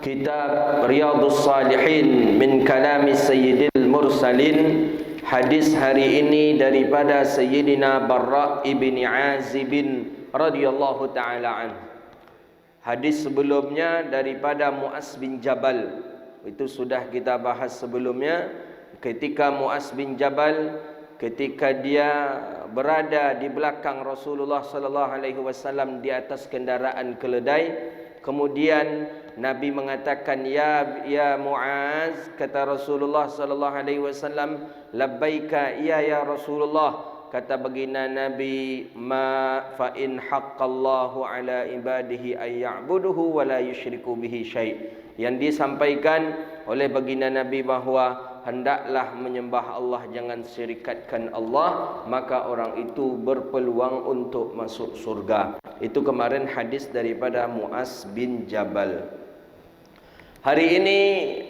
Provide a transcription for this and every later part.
Kitab Riyadhus Salihin min kalami Sayyidil Mursalin. Hadis hari ini daripada Sayyidina Barra' ibni Azib radhiyallahu ta'ala anhu. Hadis sebelumnya daripada Mu'az bin Jabal. Itu sudah kita bahas sebelumnya. Ketika Mu'az bin Jabal, ketika dia berada di belakang Rasulullah sallallahu alaihi wasallam di atas kendaraan keledai, kemudian Nabi mengatakan, ya Mu'az, kata Rasulullah sallallahu alaihi wasallam, labbaika ya Rasulullah. Kata baginda Nabi, ma fa in haqqallahu ala ibadihi ay ya'buduhu wa la yusyriku bihi syai'. Yang disampaikan oleh baginda Nabi bahawa hendaklah menyembah Allah, jangan syirikatkan Allah, maka orang itu berpeluang untuk masuk surga. Itu kemarin hadis daripada Mu'az bin Jabal. Hari ini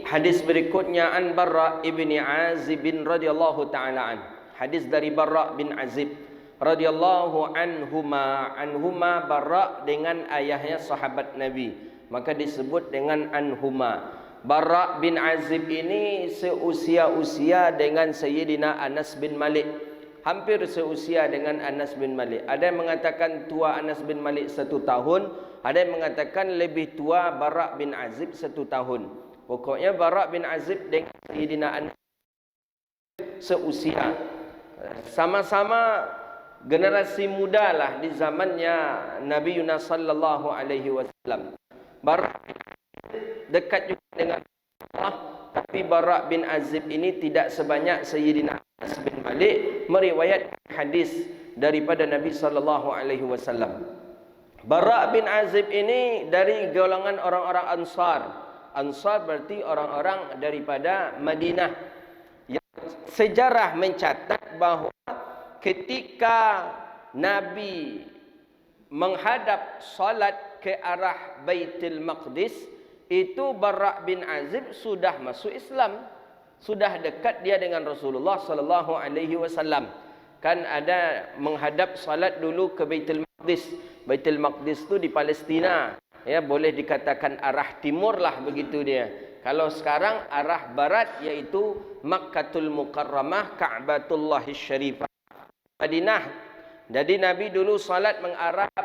hadis berikutnya an Barra' ibni Azib radhiyallahu ta'ala an. Hadis dari Barra' bin Azib radhiyallahu anhuma. Barra' dengan ayahnya sahabat Nabi, maka disebut dengan anhuma. Barra' bin Azib ini seusia-usia dengan Sayyidina Anas bin Malik. Hampir seusia dengan Anas bin Malik. Ada yang mengatakan tua Anas bin Malik 1 tahun. Ada yang mengatakan lebih tua Barra' bin Azib 1 tahun. Pokoknya Barra' bin Azib dengan Sayyidina Anas seusia. Sama-sama generasi muda lah di zamannya Nabi Yunus sallallahu alaihi wasallam. Barra' dekat juga dengan Allah, tapi Barra' bin Azib ini tidak sebanyak Sayyidina Anas bin Malik meriwayatkan hadis daripada Nabi sallallahu alaihi wasallam. Barra' bin Azib ini dari golongan orang-orang Ansar. Ansar berarti orang-orang daripada Madinah. Yang sejarah mencatat bahawa ketika Nabi menghadap salat ke arah Baitul Maqdis, itu Barra' bin Azib sudah masuk Islam, sudah dekat dia dengan Rasulullah sallallahu alaihi wasallam. Kan ada menghadap salat dulu ke Baitul Maqdis. Baitul Maqdis tu di Palestina. Ya, boleh dikatakan arah timur lah begitu dia. Kalau sekarang arah barat, iaitu Makkatul Mukarramah, Ka'batullahis Syarifah, Madinah. Jadi Nabi dulu salat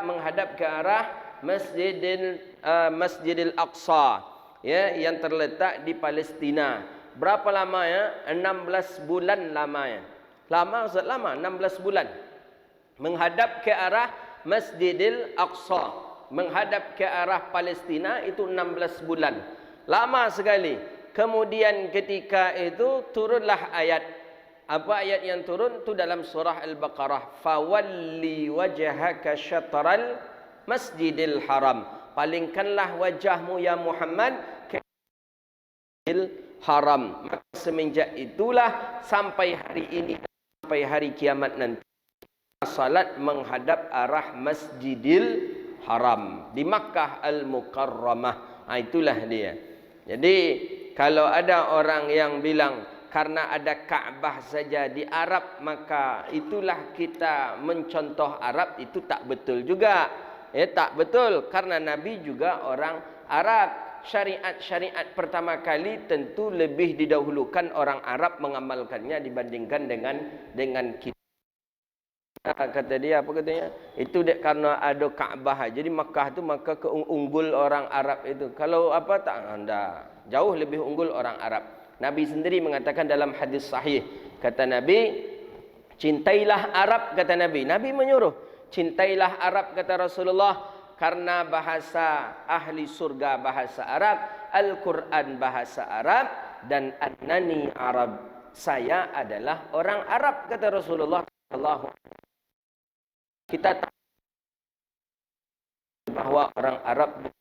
menghadap ke arah Masjidil Aqsa, ya, yang terletak di Palestina. Berapa lamanya? 16 bulan lamanya. Lama, Ustaz, lama, 16 bulan. Menghadap ke arah Masjidil Aqsa, menghadap ke arah Palestina, itu 16 bulan. Lama sekali. Kemudian ketika itu turunlah ayat. Apa ayat yang turun? Itu dalam surah Al-Baqarah. Fawalli wajhaka syatral Masjidil Haram. Palingkanlah wajahmu ya Muhammad ke Masjidil Haram. Maka semenjak itulah sampai hari ini, sampai hari kiamat nanti, salat menghadap arah Masjidil Haram di Makkah Al-Mukarramah. Itulah dia. Jadi kalau ada orang yang bilang karena ada Ka'bah saja di Arab, maka itulah kita mencontoh Arab, itu tak betul juga. Ya, tak betul, karena Nabi juga orang Arab. Syariat-syariat pertama kali tentu lebih didahulukan orang Arab mengamalkannya dibandingkan dengan kita. Kata dia, apa katanya? Itu karena ada Ka'bah. Jadi Makkah tu maka keunggul orang Arab itu. Kalau apa tak, anda jauh lebih unggul orang Arab. Nabi sendiri mengatakan dalam hadis sahih, kata Nabi, cintailah Arab, kata Nabi. Nabi menyuruh, cintailah Arab, kata Rasulullah, karena bahasa ahli surga bahasa Arab, Al-Quran bahasa Arab, dan annani Arab, saya adalah orang Arab, kata Rasulullah sallallahu alaihi wasallam. Kita tahu bahwa orang Arab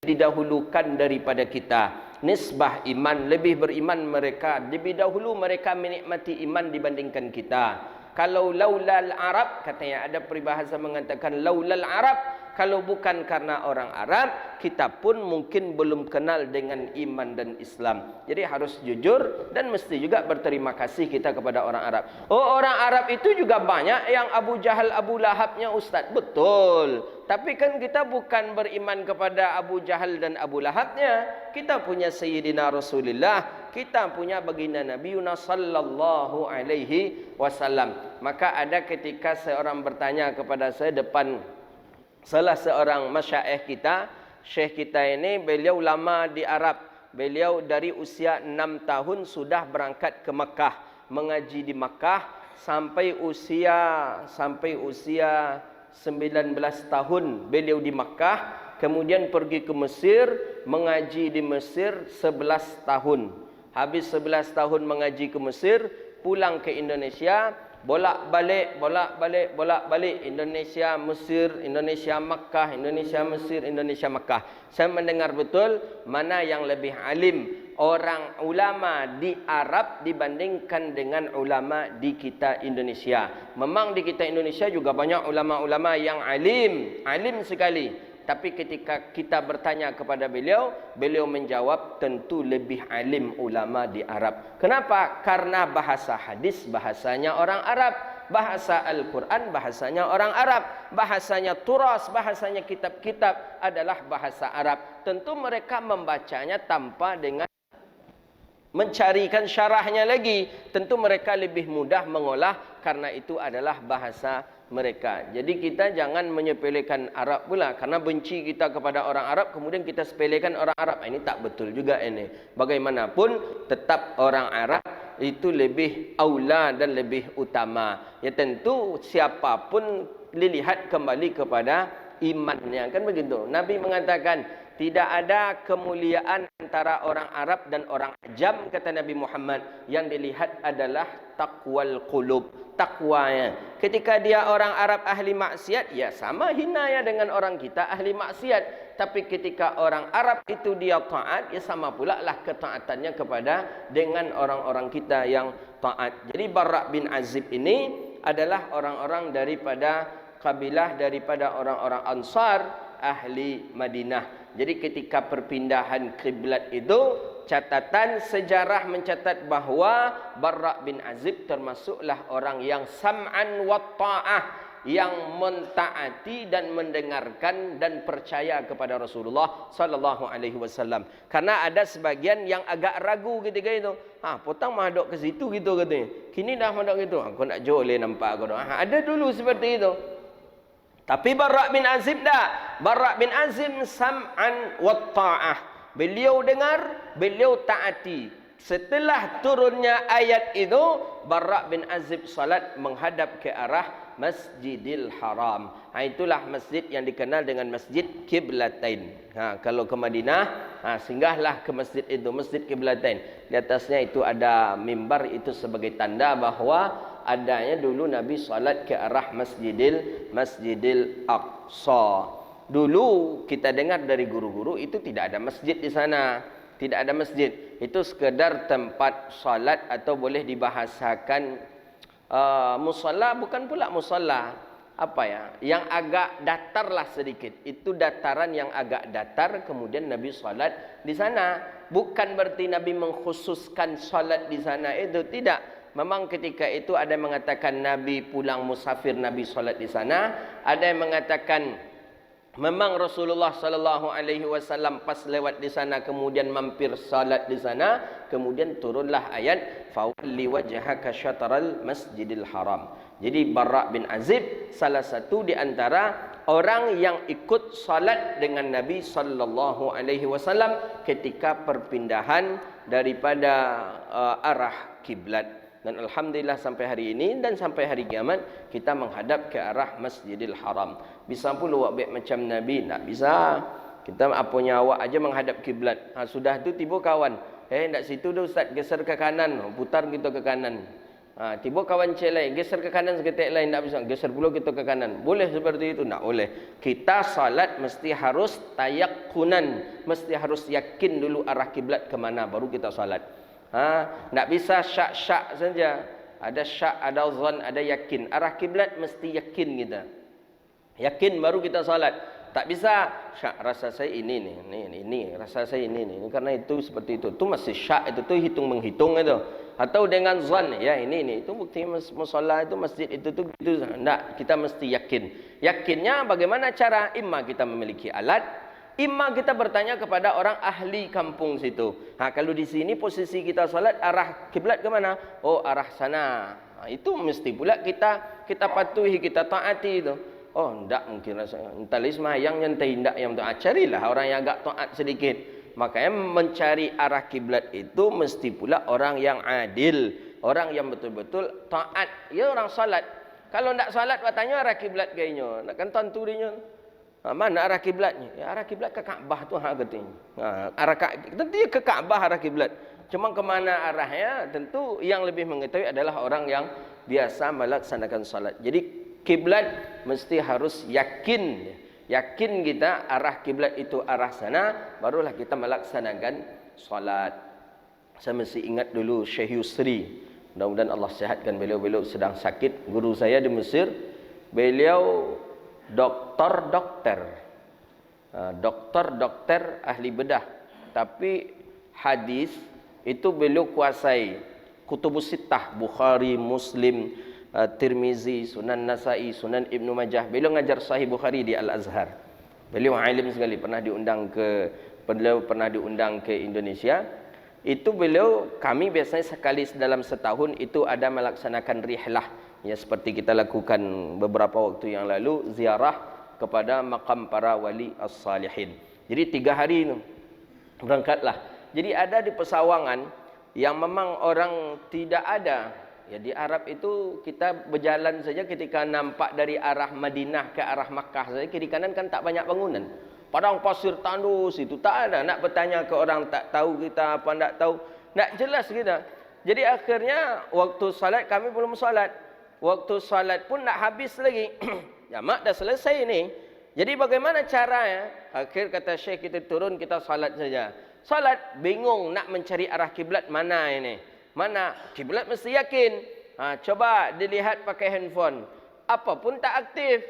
didahulukan daripada kita. Nisbah iman, lebih beriman mereka, lebih dahulu mereka menikmati iman dibandingkan kita. Kalau laulal Arab, katanya ada peribahasa mengatakan laulal Arab, Kalau bukan karena orang Arab, kita pun mungkin belum kenal dengan iman dan Islam. Jadi harus jujur dan mesti juga berterima kasih kita kepada orang Arab. Oh, orang Arab itu juga banyak yang Abu Jahal, Abu Lahabnya Ustaz. Betul. Tapi kan kita bukan beriman kepada Abu Jahal dan Abu Lahabnya. Kita punya Sayyidina Rasulullah. Kita punya baginda Nabi Yunus sallallahu alaihi wasallam. Maka ada ketika seorang bertanya kepada saya depan salah seorang masyaikh kita. Syekh kita ini beliau lama di Arab. Beliau dari usia 6 tahun sudah berangkat ke Mekah, mengaji di Mekah sampai usia 19 tahun beliau di Mekah, kemudian pergi ke Mesir, mengaji di Mesir 11 tahun. Habis 11 tahun mengaji ke Mesir, pulang ke Indonesia, bolak-balik Indonesia, Mesir, Indonesia, Makkah, Indonesia, Mesir, Indonesia, Makkah. Saya mendengar betul mana yang lebih alim orang ulama di Arab dibandingkan dengan ulama di kita Indonesia. Memang di kita Indonesia juga banyak ulama-ulama yang alim sekali. Tapi ketika kita bertanya kepada beliau, beliau menjawab tentu lebih alim ulama di Arab. Kenapa? Karena bahasa hadis bahasanya orang Arab, bahasa Al-Quran bahasanya orang Arab, bahasanya turas, bahasanya kitab-kitab adalah bahasa Arab. Tentu mereka membacanya tanpa dengan mencarikan syarahnya lagi. Tentu mereka lebih mudah mengolah karena itu adalah bahasa mereka. Jadi kita jangan menyepelekan Arab pula. Karena benci kita kepada orang Arab, kemudian kita sepelekan orang Arab. Ini tak betul juga ini. Bagaimanapun tetap orang Arab itu lebih aula dan lebih utama. Ya tentu siapapun dilihat kembali kepada imannya. Kan begitu. Nabi mengatakan tidak ada kemuliaan antara orang Arab dan orang Ajam, kata Nabi Muhammad. Yang dilihat adalah taqwal qulub, takwanya. Ketika dia orang Arab ahli maksiat, ya sama hinanya dengan orang kita ahli maksiat. Tapi ketika orang Arab itu dia taat, ya sama pula lah ketaatannya kepada dengan orang-orang kita yang taat. Jadi Barra bin Azib ini adalah orang-orang daripada kabilah daripada orang-orang Ansar ahli Madinah. Jadi ketika perpindahan kiblat itu, catatan sejarah mencatat bahawa Barra bin Azib termasuklah orang yang sam'an wa ta'ah, yang mentaati dan mendengarkan dan percaya kepada Rasulullah sallallahu alaihi wasallam. Karena ada sebagian yang agak ragu ketika itu. Potang madok ke situ gitu katanya. Kini dah madok gitu. Aku nak joleh nampak aku. Ada dulu seperti itu. Tapi Barra bin Azib dah. Barra bin Azib sam'an wa ta'ah. Beliau dengar, beliau taati. Setelah turunnya ayat itu, Barra bin Azib salat menghadap ke arah Masjidil Haram. Itulah masjid yang dikenal dengan Masjid Qiblatain. Kalau ke Madinah, singgahlah ke masjid itu, Masjid Qiblatain. Di atasnya itu ada mimbar, itu sebagai tanda bahawa adanya dulu Nabi salat ke arah Masjidil Aqsa. Dulu kita dengar dari guru-guru itu tidak ada masjid di sana. Tidak ada masjid. Itu sekedar tempat salat atau boleh dibahasakan musalla, bukan pula musalla. Yang agak datar lah sedikit. Itu dataran yang agak datar, kemudian Nabi salat di sana. Bukan berarti Nabi mengkhususkan salat di sana itu, tidak. Memang ketika itu ada yang mengatakan Nabi pulang musafir, Nabi salat di sana. Ada yang mengatakan memang Rasulullah sallallahu alaihi wasallam pas lewat di sana kemudian mampir salat di sana, kemudian turunlah ayat fawalli wajhaka syatral masjidil haram. Jadi Barra bin Azib salah satu di antara orang yang ikut salat dengan Nabi sallallahu alaihi wasallam ketika perpindahan daripada arah kiblat. Dan alhamdulillah sampai hari ini dan sampai hari kiamat kita menghadap ke arah Masjidil Haram. Bisa pula buat macam Nabi? Tak bisa. Kita apunya awak aja menghadap kiblat. Sudah tu tiba kawan. Nak situ dah Ustaz, geser ke kanan. Putar kita ke kanan. Tiba kawan cik lain, geser ke kanan seketik lain. Tak bisa. Geser pula kita ke kanan. Boleh seperti itu? Tak boleh. Kita salat mesti harus tayakunan. Mesti harus yakin dulu arah kiblat ke mana. Baru kita salat. Tak bisa syak-syak saja. Ada syak, ada zon, ada yakin. Arah kiblat mesti yakin kita. Yakin baru kita salat. tak bisa. Syak, rasa saya ini nih, ini rasa saya ini nih. Karena itu seperti itu. Itu masih syak, itu tuh hitung-menghitung itu. Atau dengan zon, ya ini itu bukti musalla itu masjid itu tuh gitu. Enggak, kita mesti yakin. Yakinnya bagaimana cara? Imma kita memiliki alat, imma kita bertanya kepada orang ahli kampung situ. Kalau di sini posisi kita salat arah kiblat ke mana? Oh, arah sana. Itu mesti pula kita patuhi, kita taati itu. Oh, enggak mungkin entah semayang nyantai enggak yang carilah orang yang agak taat sedikit. Makanya mencari arah kiblat itu mesti pula orang yang adil, orang yang betul-betul taat. Ya orang salat. Kalau enggak salat bertanya arah kiblat gayanya. Nak kan tanturinya. Mana arah kiblatnya? Ya arah kiblat ke Kaabah tu katanya. Tentu ke Kaabah arah kiblat. Cuma ke mana arahnya tentu yang lebih mengetahui adalah orang yang biasa melaksanakan salat. Jadi kiblat mesti harus yakin. Yakin kita arah kiblat itu arah sana, barulah kita melaksanakan salat. Saya mesti ingat dulu Syekh Yusri. Mudah-mudahan Allah sihatkan beliau sedang sakit. Guru saya di Mesir, beliau dokter ahli bedah. Tapi hadis itu beliau kuasai. Kutubus Sittah, Bukhari, Muslim, Tirmizi, Sunan Nasai, Sunan Ibnu Majah. Beliau ngajar Sahih Bukhari di Al-Azhar. Beliau alim sekali, pernah diundang ke Indonesia. Itu kami biasanya sekali dalam setahun itu ada melaksanakan rihlah. Ya seperti kita lakukan beberapa waktu yang lalu, ziarah kepada makam para wali as-salihin. Jadi 3 hari itu berangkatlah. Jadi ada di Pesawangan yang memang orang tidak ada. Ya di Arab itu kita berjalan saja ketika nampak dari arah Madinah ke arah Makkah saja, kiri kanan kan tak banyak bangunan. Padang pasir tandus itu tak ada. Nak bertanya ke orang tak tahu kita apa tak tahu, tak jelas kita. Jadi akhirnya waktu salat kami belum salat. Waktu salat pun nak habis lagi. Jamak dah selesai ni. Jadi bagaimana caranya? Akhir kata Syekh kita turun kita salat saja. Salat bingung nak mencari arah kiblat mana ini. Mana? Kiblat mesti yakin. Coba dilihat pakai handphone. Apa pun tak aktif.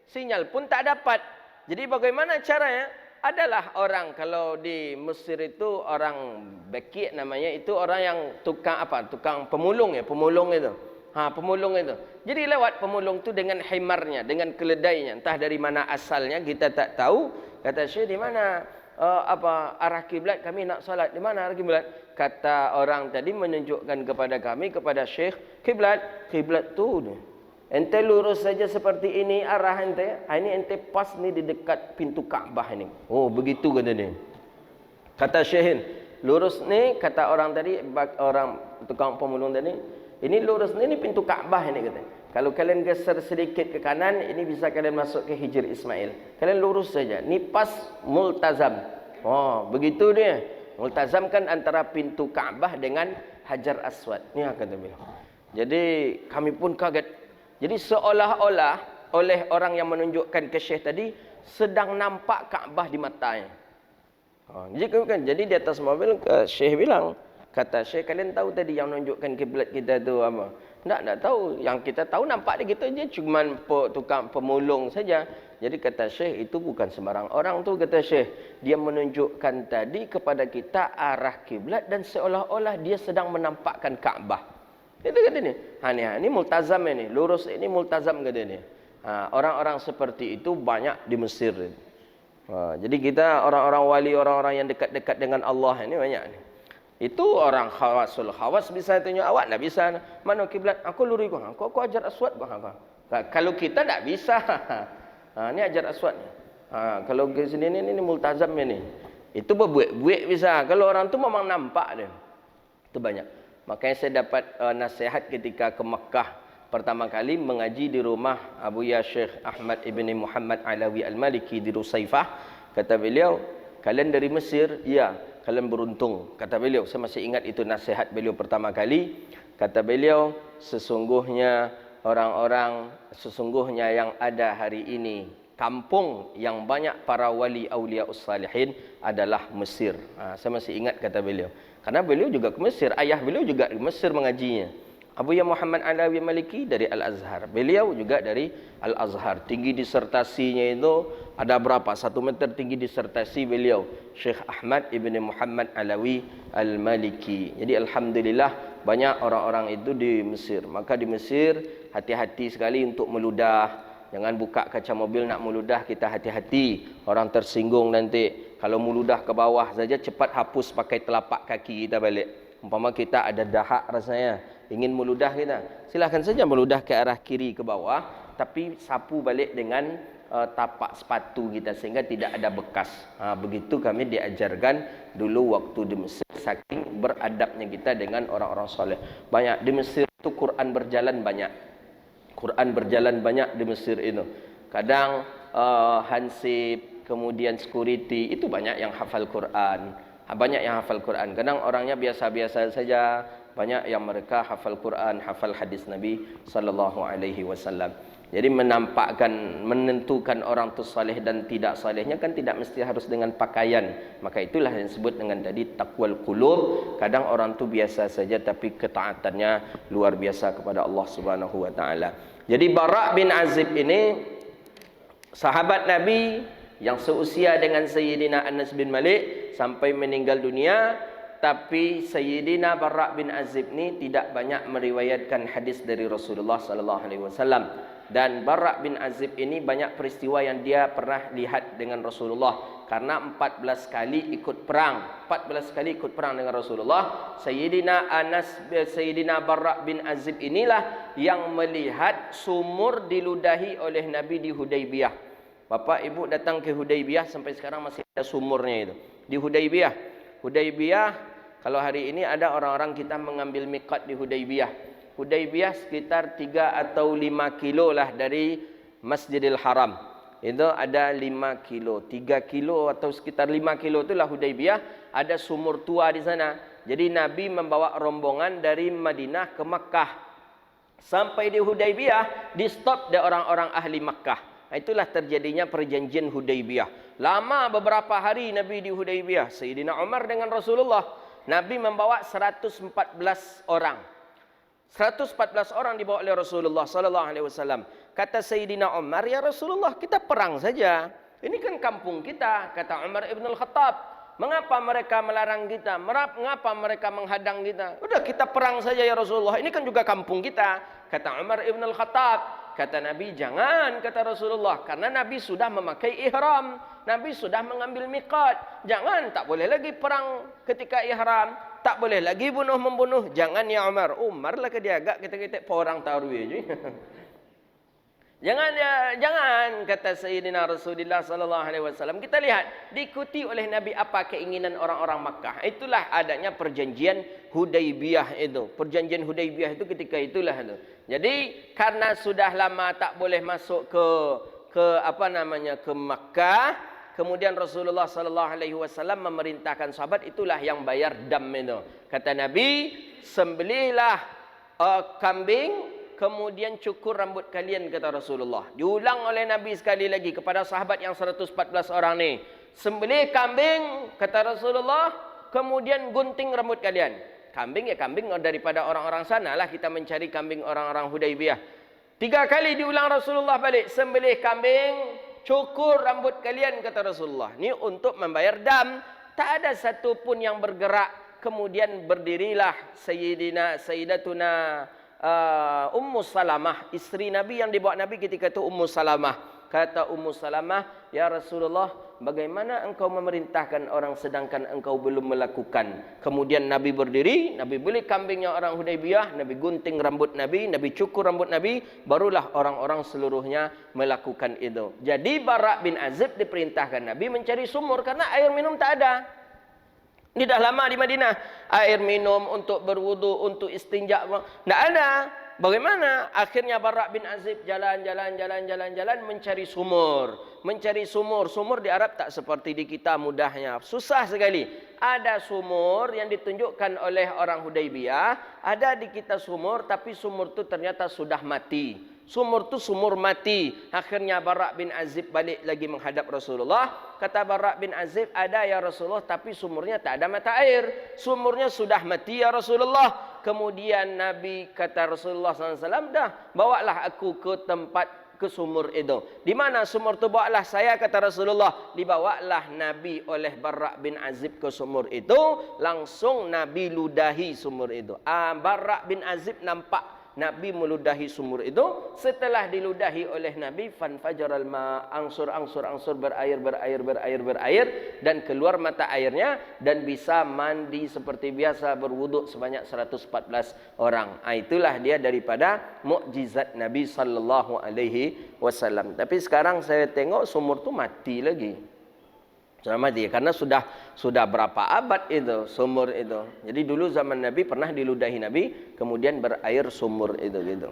Sinyal pun tak dapat. Jadi bagaimana caranya? Adalah orang kalau di Mesir itu orang Bekik namanya, itu orang yang tukang pemulung ya, pemulung itu. Pemulung itu. Jadi lewat pemulung itu dengan himarnya, dengan keledainya, entah dari mana asalnya kita tak tahu. Kata Syekh, di mana arah kiblat, kami nak salat. Di mana arah kiblat? Kata orang tadi menunjukkan kepada kami, kepada Syekh, kiblat tu ente lurus saja seperti ini arah ente. Ini ente pas ni di dekat pintu Kaabah ini. Oh begitu kata dia. Kata Syekh, lurus ni kata orang tadi, orang tukang pemulung tadi, ini lurus ni pintu Kaabah ini kata. Kalau kalian geser sedikit ke kanan, ini bisa kalian masuk ke Hijr Ismail. Kalian lurus saja. Ni pas multazam. Oh begitu dia. Multazam kan antara pintu Kaabah dengan Hajar Aswad. Ni kata beliau. Jadi kami pun kaget. Jadi seolah-olah oleh orang yang menunjukkan ke Syekh tadi sedang nampak Kaabah di matanya. Jadi di atas mobil Syekh bilang, kata Syekh, kalian tahu tadi yang menunjukkan kiblat kita tu apa? Tak tahu. Yang kita tahu nampak dia gitu je, cuma tukang pemulung saja. Jadi kata Syekh, itu bukan sembarang orang tu, kata Syekh. Dia menunjukkan tadi kepada kita arah kiblat dan seolah-olah dia sedang menampakkan Kaabah. Itu kata ni. Ini multazam ini, lurus ini multazam kata ni. Orang-orang seperti itu banyak di Mesir. Jadi kita orang-orang wali, orang-orang yang dekat-dekat dengan Allah ini banyak ni. Itu orang khawasul khawas bisa tunjuk, awak tak bisa. Mana kiblat? Aku luri kau. Kau ajar aswad kau. Kalau kita tak bisa. Ni ajar aswad. Kalau ke sini ni multazam ni. Itu berbuik-buik bisa. Kalau orang tu memang nampak dia. Itu banyak. Makanya saya dapat nasihat ketika ke Makkah pertama kali mengaji di rumah Abu Ya Syekh Ahmad ibni Muhammad Alawi Al-Maliki di Rusaifah. Kata beliau, kalian dari Mesir? Ya, kalian beruntung. Kata beliau, saya masih ingat itu nasihat beliau pertama kali. Kata beliau, sesungguhnya yang ada hari ini, kampung yang banyak para wali auliaus salihin adalah Mesir. Saya masih ingat kata beliau. Karena beliau juga ke Mesir, ayah beliau juga ke Mesir mengajinya. Abuya Muhammad Alawi Maliki dari Al-Azhar. Beliau juga dari Al-Azhar. Tinggi disertasinya itu ada berapa? 1 meter tinggi disertasi beliau. Syekh Ahmad Ibn Muhammad Alawi Al-Maliki. Jadi Alhamdulillah banyak orang-orang itu di Mesir. Maka di Mesir hati-hati sekali untuk meludah. Jangan buka kaca mobil nak meludah, kita hati-hati. Orang tersinggung nanti. Kalau meludah ke bawah saja cepat hapus pakai telapak kaki kita balik. Umpama kita ada dahak rasanya, ingin meludah kita, silahkan saja meludah ke arah kiri ke bawah, tapi sapu balik dengan tapak sepatu kita sehingga tidak ada bekas. Begitu kami diajarkan dulu waktu di Mesir, saking beradabnya kita dengan orang-orang soleh. Banyak di Mesir itu Quran berjalan banyak. Quran berjalan banyak di Mesir itu. Kadang hansip, kemudian security, itu banyak yang hafal Quran. Banyak yang hafal Quran. Kadang orangnya biasa-biasa saja. Banyak yang mereka hafal Quran, hafal hadis Nabi sallallahu alaihi wasallam. Jadi menampakkan, menentukan orang itu saleh dan tidak salehnya kan tidak mesti harus dengan pakaian. Maka itulah yang disebut dengan tadi taqwal qulub. Kadang orang itu biasa saja tapi ketaatannya luar biasa kepada Allah Subhanahu wa taala. Jadi Bara' bin Azib ini sahabat Nabi yang seusia dengan Sayyidina Anas bin Malik sampai meninggal dunia, tapi Sayyidina Bara' bin Azib ini tidak banyak meriwayatkan hadis dari Rasulullah sallallahu alaihi wasallam. Dan Bara' bin Azib ini banyak peristiwa yang dia pernah lihat dengan Rasulullah karena 14 kali ikut perang. 14 kali ikut perang dengan Rasulullah. Sayyidina Bara' bin Azib inilah yang melihat sumur diludahi oleh Nabi di Hudaybiyah. Bapak ibu datang ke Hudaybiyah sampai sekarang masih ada sumurnya itu. Di Hudaybiyah. Hudaybiyah, kalau hari ini ada orang-orang kita mengambil miqat di Hudaybiyah. Hudaybiyah sekitar 3 atau 5 kilo lah dari Masjidil Haram. Itu ada 5 kilo. 3 kilo atau sekitar 5 kilo itulah Hudaybiyah. Ada sumur tua di sana. Jadi Nabi membawa rombongan dari Madinah ke Makkah. Sampai di Hudaybiyah, di stop oleh orang-orang ahli Makkah. Itulah terjadinya perjanjian Hudaybiyah. Lama beberapa hari Nabi di Hudaybiyah. Sayyidina Umar dengan Rasulullah. Nabi membawa 114 orang. 114 orang dibawa oleh Rasulullah sallallahu alaihi wasallam. Kata Sayyidina Umar, "Ya Rasulullah, kita perang saja. Ini kan kampung kita." Kata Umar Ibn Al-Khattab, "Mengapa mereka melarang kita? Mengapa mereka menghadang kita? Udah kita perang saja ya Rasulullah. Ini kan juga kampung kita." Kata Umar Ibn Al-Khattab. Kata Nabi, "Jangan," kata Rasulullah, karena Nabi sudah memakai ihram. Nabi sudah mengambil miqat. Jangan, tak boleh lagi perang ketika ihram. Tak boleh lagi bunuh-membunuh. Jangan ya Umar. Umar lah ke dia agak kita-kita orang tarwih je. Jangan ya, jangan, kata Sayyidina Rasulullah sallallahu alaihi wasallam. Kita lihat diikuti oleh Nabi apa keinginan orang-orang Makkah. Itulah adanya perjanjian Hudaybiyah itu. Perjanjian Hudaybiyah itu ketika itulah itu. Jadi karena sudah lama tak boleh masuk ke Makkah, kemudian Rasulullah sallallahu alaihi wasallam memerintahkan sahabat, itulah yang bayar dam itu. Kata Nabi, sembelihlah kambing, kemudian cukur rambut kalian, kata Rasulullah. Diulang oleh Nabi sekali lagi kepada sahabat yang 114 orang ni. Sembelih kambing, kata Rasulullah, kemudian gunting rambut kalian. Kambing ya kambing daripada orang-orang sana lah, kita mencari kambing orang-orang Hudaybiyah. 3 kali diulang Rasulullah balik. Sembelih kambing, cukur rambut kalian, kata Rasulullah. Ini untuk membayar dam. Tak ada satu pun yang bergerak. Kemudian berdirilah Sayyidatuna Ummu Salamah, isteri Nabi yang dibawa Nabi ketika itu Ummu Salamah. Kata Ummu Salamah, "Ya Rasulullah, bagaimana engkau memerintahkan orang sedangkan engkau belum melakukan?" Kemudian Nabi berdiri, Nabi beli kambingnya orang Hudaybiyah, Nabi gunting rambut Nabi, Nabi cukur rambut Nabi, barulah orang-orang seluruhnya melakukan itu. Jadi Bara' bin Azib diperintahkan Nabi mencari sumur karena air minum tak ada. Ini dah lama di Madinah. Air minum untuk berwudu, untuk istinja, tidak ada. Bagaimana? Akhirnya Bara' bin Azib jalan mencari sumur. Mencari sumur. Sumur di Arab tak seperti di kita mudahnya. Susah sekali. Ada sumur yang ditunjukkan oleh orang Hudaybiyah. Ada di kita sumur, tapi sumur itu ternyata sudah mati. Sumur tu sumur mati. Akhirnya Bara' bin Azib balik lagi menghadap Rasulullah. Kata Bara' bin Azib, ada ya Rasulullah, tapi sumurnya tak ada mata air. Sumurnya sudah mati ya Rasulullah. Kemudian Nabi kata Rasulullah SAW, dah bawalah aku ke tempat ke sumur itu. Di mana sumur itu? Bawalah saya, kata Rasulullah. Dibawalah Nabi oleh Bara' bin Azib ke sumur itu. Langsung Nabi ludahi sumur itu. Bara' bin Azib nampak Nabi meludahi sumur itu. Setelah diludahi oleh Nabi, fanfajaral ma, angsur berair dan keluar mata airnya dan bisa mandi seperti biasa, berwuduk sebanyak 114 orang. Itulah dia daripada mukjizat Nabi sallallahu alaihi wasallam. Tapi sekarang saya tengok sumur tu mati lagi. Sudah mati karena sudah berapa abad itu sumur itu. Jadi dulu zaman Nabi pernah diludahi Nabi, kemudian berair sumur itu gitu.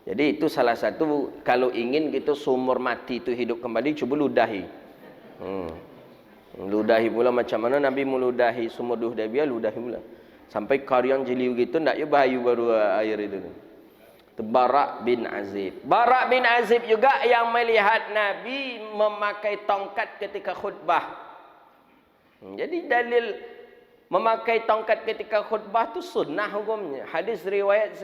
Jadi itu salah satu, kalau ingin gitu sumur mati itu hidup kembali, coba ludahi. Ludahi pula macam mana Nabi meludahi sumur Hudaybiyah, ludahi pula. Sampai karyan jeliu gitu ndak ya bahayu baru air itu. Bara' bin Azib. Bara' bin Azib juga yang melihat Nabi memakai tongkat ketika khutbah. Jadi dalil memakai tongkat ketika khutbah itu sunnah hukumnya. Hadis riwayat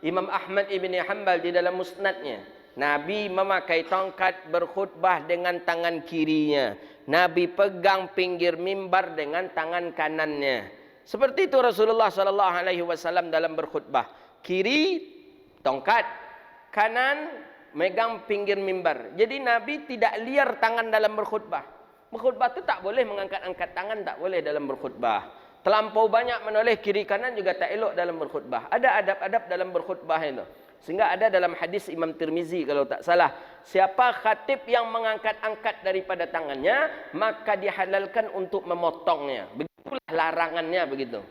Imam Ahmad ibn Hanbal di dalam musnadnya. Nabi memakai tongkat berkhutbah dengan tangan kirinya. Nabi pegang pinggir mimbar dengan tangan kanannya. Seperti itu Rasulullah SAW dalam berkhutbah. Kiri tongkat, kanan megang pinggir mimbar. Jadi Nabi tidak liar tangan dalam berkhutbah. Berkhutbah itu tak boleh mengangkat-angkat tangan, tak boleh dalam berkhutbah. Terlampau banyak menoleh kiri kanan juga tak elok dalam berkhutbah. Ada adab-adab dalam berkhutbah itu. Sehingga ada dalam hadis Imam Tirmizi kalau tak salah, siapa khatib yang mengangkat-angkat daripada tangannya, maka dihalalkan untuk memotongnya. Begitulah larangannya begitu.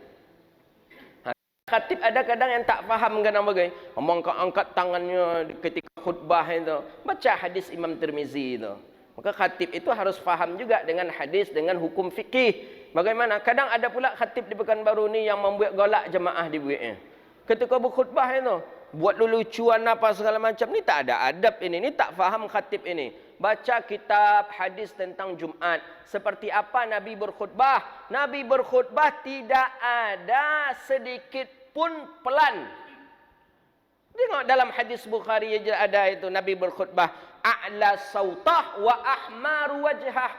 Khatib ada kadang yang tak faham kadang bagai mengangkat tangannya ketika khutbah itu. Baca hadis Imam Tirmizi itu. Maka khatib itu harus faham juga dengan hadis, dengan hukum fikih. Bagaimana? Kadang ada pula khatib di Pekanbaru ni yang membuat golak jemaah di buatnya. Ketika berkhutbah itu, buat lelucuan apa segala macam ni, tak ada adab ini. Ni tak faham khatib ini. Baca kitab hadis tentang Jumat. Seperti apa Nabi berkhutbah? Nabi berkhutbah tidak ada sedikit pun pelan. Tengok dalam hadis Bukhari aja ada itu Nabi berkhutbah, a'la sautah wa ahmaru wajhah.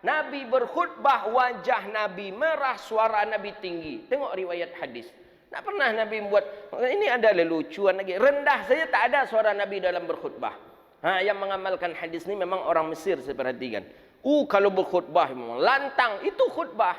Nabi berkhutbah, wajah Nabi merah, suara Nabi tinggi. Tengok riwayat hadis. Tak pernah Nabi buat ini, ada lelucuan lagi. Rendah saja tak ada suara Nabi dalam berkhutbah. Yang mengamalkan hadis ni memang orang Mesir, saya perhatikan. Kalau berkhutbah memang lantang, itu khutbah.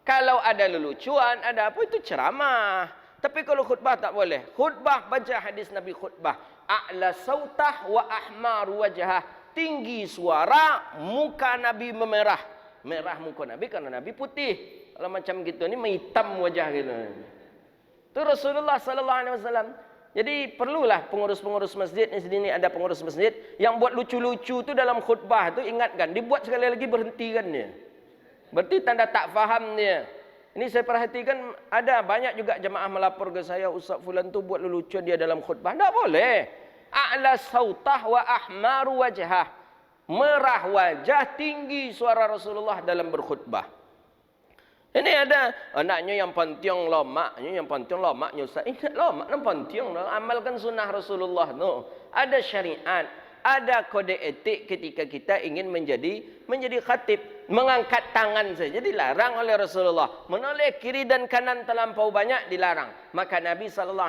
Kalau ada lelucuan, ada apa, itu ceramah. Tapi kalau khutbah tak boleh. Khutbah, baca hadis Nabi khutbah. A'la sautah wa ahmaru wajhah. Tinggi suara, muka Nabi memerah. Merah muka Nabi karena Nabi putih. Kalau macam gitu ni menghitam wajah gitu. Itu Rasulullah SAW. Jadi perlulah pengurus-pengurus masjid di sini ada pengurus masjid yang buat lucu-lucu tu dalam khutbah tu, ingatkan, dibuat sekali lagi berhentikan dia. Berarti tanda tak faham dia. Ini saya perhatikan ada banyak juga jemaah melapor ke saya, Ustaz Fulan tu buat lelucon dia dalam khutbah. Tak boleh. A'la sautah wa ahmaru wajhah. Merah wajah, tinggi suara Rasulullah dalam berkhutbah. Ini ada anaknya yang pantiang lomaknya, Ustaz. Ingat lomak dan pantiang, amalkan sunnah Rasulullah tu. Ada syariat, ada kode etik ketika kita ingin menjadi khatib. Mengangkat tangan saja dilarang oleh Rasulullah. Menoleh kiri dan kanan terlampau banyak dilarang. Maka Nabi SAW,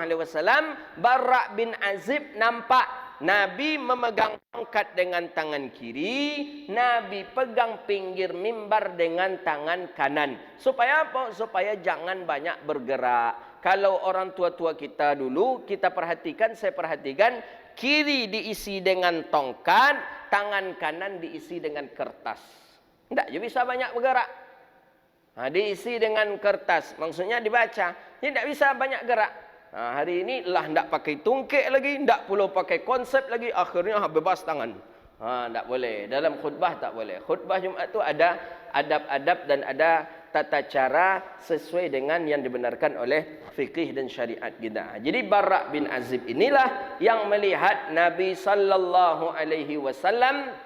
Bara' bin Azib nampak Nabi memegang tongkat dengan tangan kiri, Nabi pegang pinggir mimbar dengan tangan kanan. Supaya apa? Supaya jangan banyak bergerak. Kalau orang tua-tua kita dulu, saya perhatikan, kiri diisi dengan tongkat, tangan kanan diisi dengan kertas. Tidak, dia bisa banyak bergerak. Diisi dengan kertas, maksudnya dibaca. Dia tidak bisa banyak gerak. Hari ini lah tidak pakai tungkik lagi, tidak pula pakai konsep lagi, akhirnya bebas tangan. Tak boleh. Dalam khutbah tak boleh. Khutbah Jumat tu ada adab-adab dan ada tata cara sesuai dengan yang dibenarkan oleh fikih dan syariat kita. Jadi Bara' bin Azib inilah yang melihat Nabi sallallahu alaihi wasallam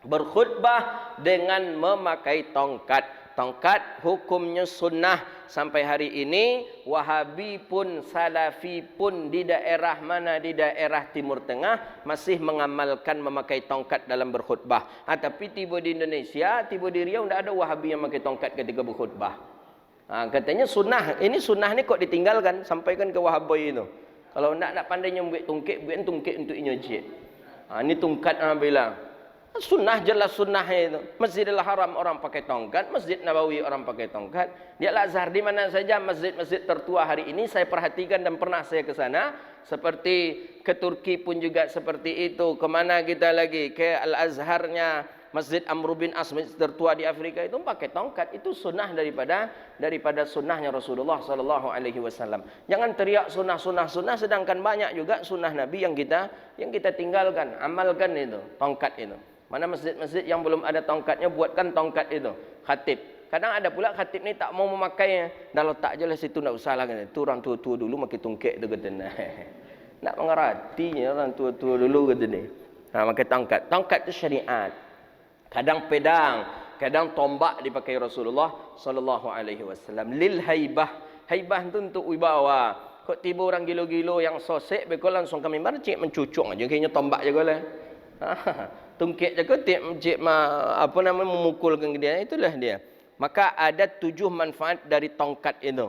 berkhutbah dengan memakai tongkat. Tongkat hukumnya sunnah sampai hari ini. Wahabi pun, Salafi pun di daerah mana, di daerah Timur Tengah masih mengamalkan memakai tongkat dalam berkhutbah. Tapi tiba di Indonesia, tiba di Riau tidak ada Wahabi yang memakai tongkat ketika berkhutbah. Katanya sunnah. Ini sunnah ni kok ditinggalkan, sampaikan ke Wahabi itu. Kalau nak pandai buat tongkat, buat tongkat untuk inyojit. Ini tongkat orang bilang. Sunnah jelas sunnah itu. Masjidil Haram orang pakai tongkat, Masjid Nabawi orang pakai tongkat. Di Al-Azhar di mana saja masjid-masjid tertua hari ini saya perhatikan dan pernah saya ke sana. Seperti ke Turki pun juga seperti itu. Kemana kita lagi? Ke Al-Azharnya Masjid Amr bin As, masjid tertua di Afrika itu pakai tongkat. Itu sunnah daripada sunnahnya Rasulullah sallallahu alaihi wasallam. Jangan teriak sunnah sedangkan banyak juga sunnah Nabi yang kita tinggalkan. Amalkan itu, tongkat itu. Mana masjid-masjid yang belum ada tongkatnya, buatkan tongkat itu. Khatib. Kadang ada pula khatib ni tak mau memakainya. Dah letak je lah situ, tak usah lah. Itu orang tua-tua dulu makai tongkat tu kata. Nak mengertinya orang tua-tua dulu kata ni. Makai tongkat. Tongkat tu syariat. Kadang pedang, kadang tombak dipakai Rasulullah sallallahu alaihi wasallam. Lil haibah. Haibah tu untuk wibawa. Kok tiba orang gilo-gilo yang sosek, bekol langsung kami cik mencucuk aja. Kayaknya tombak je lah. Tungkit je kutip cik memukulkan dia, itulah dia. Maka ada 7 manfaat dari tongkat itu.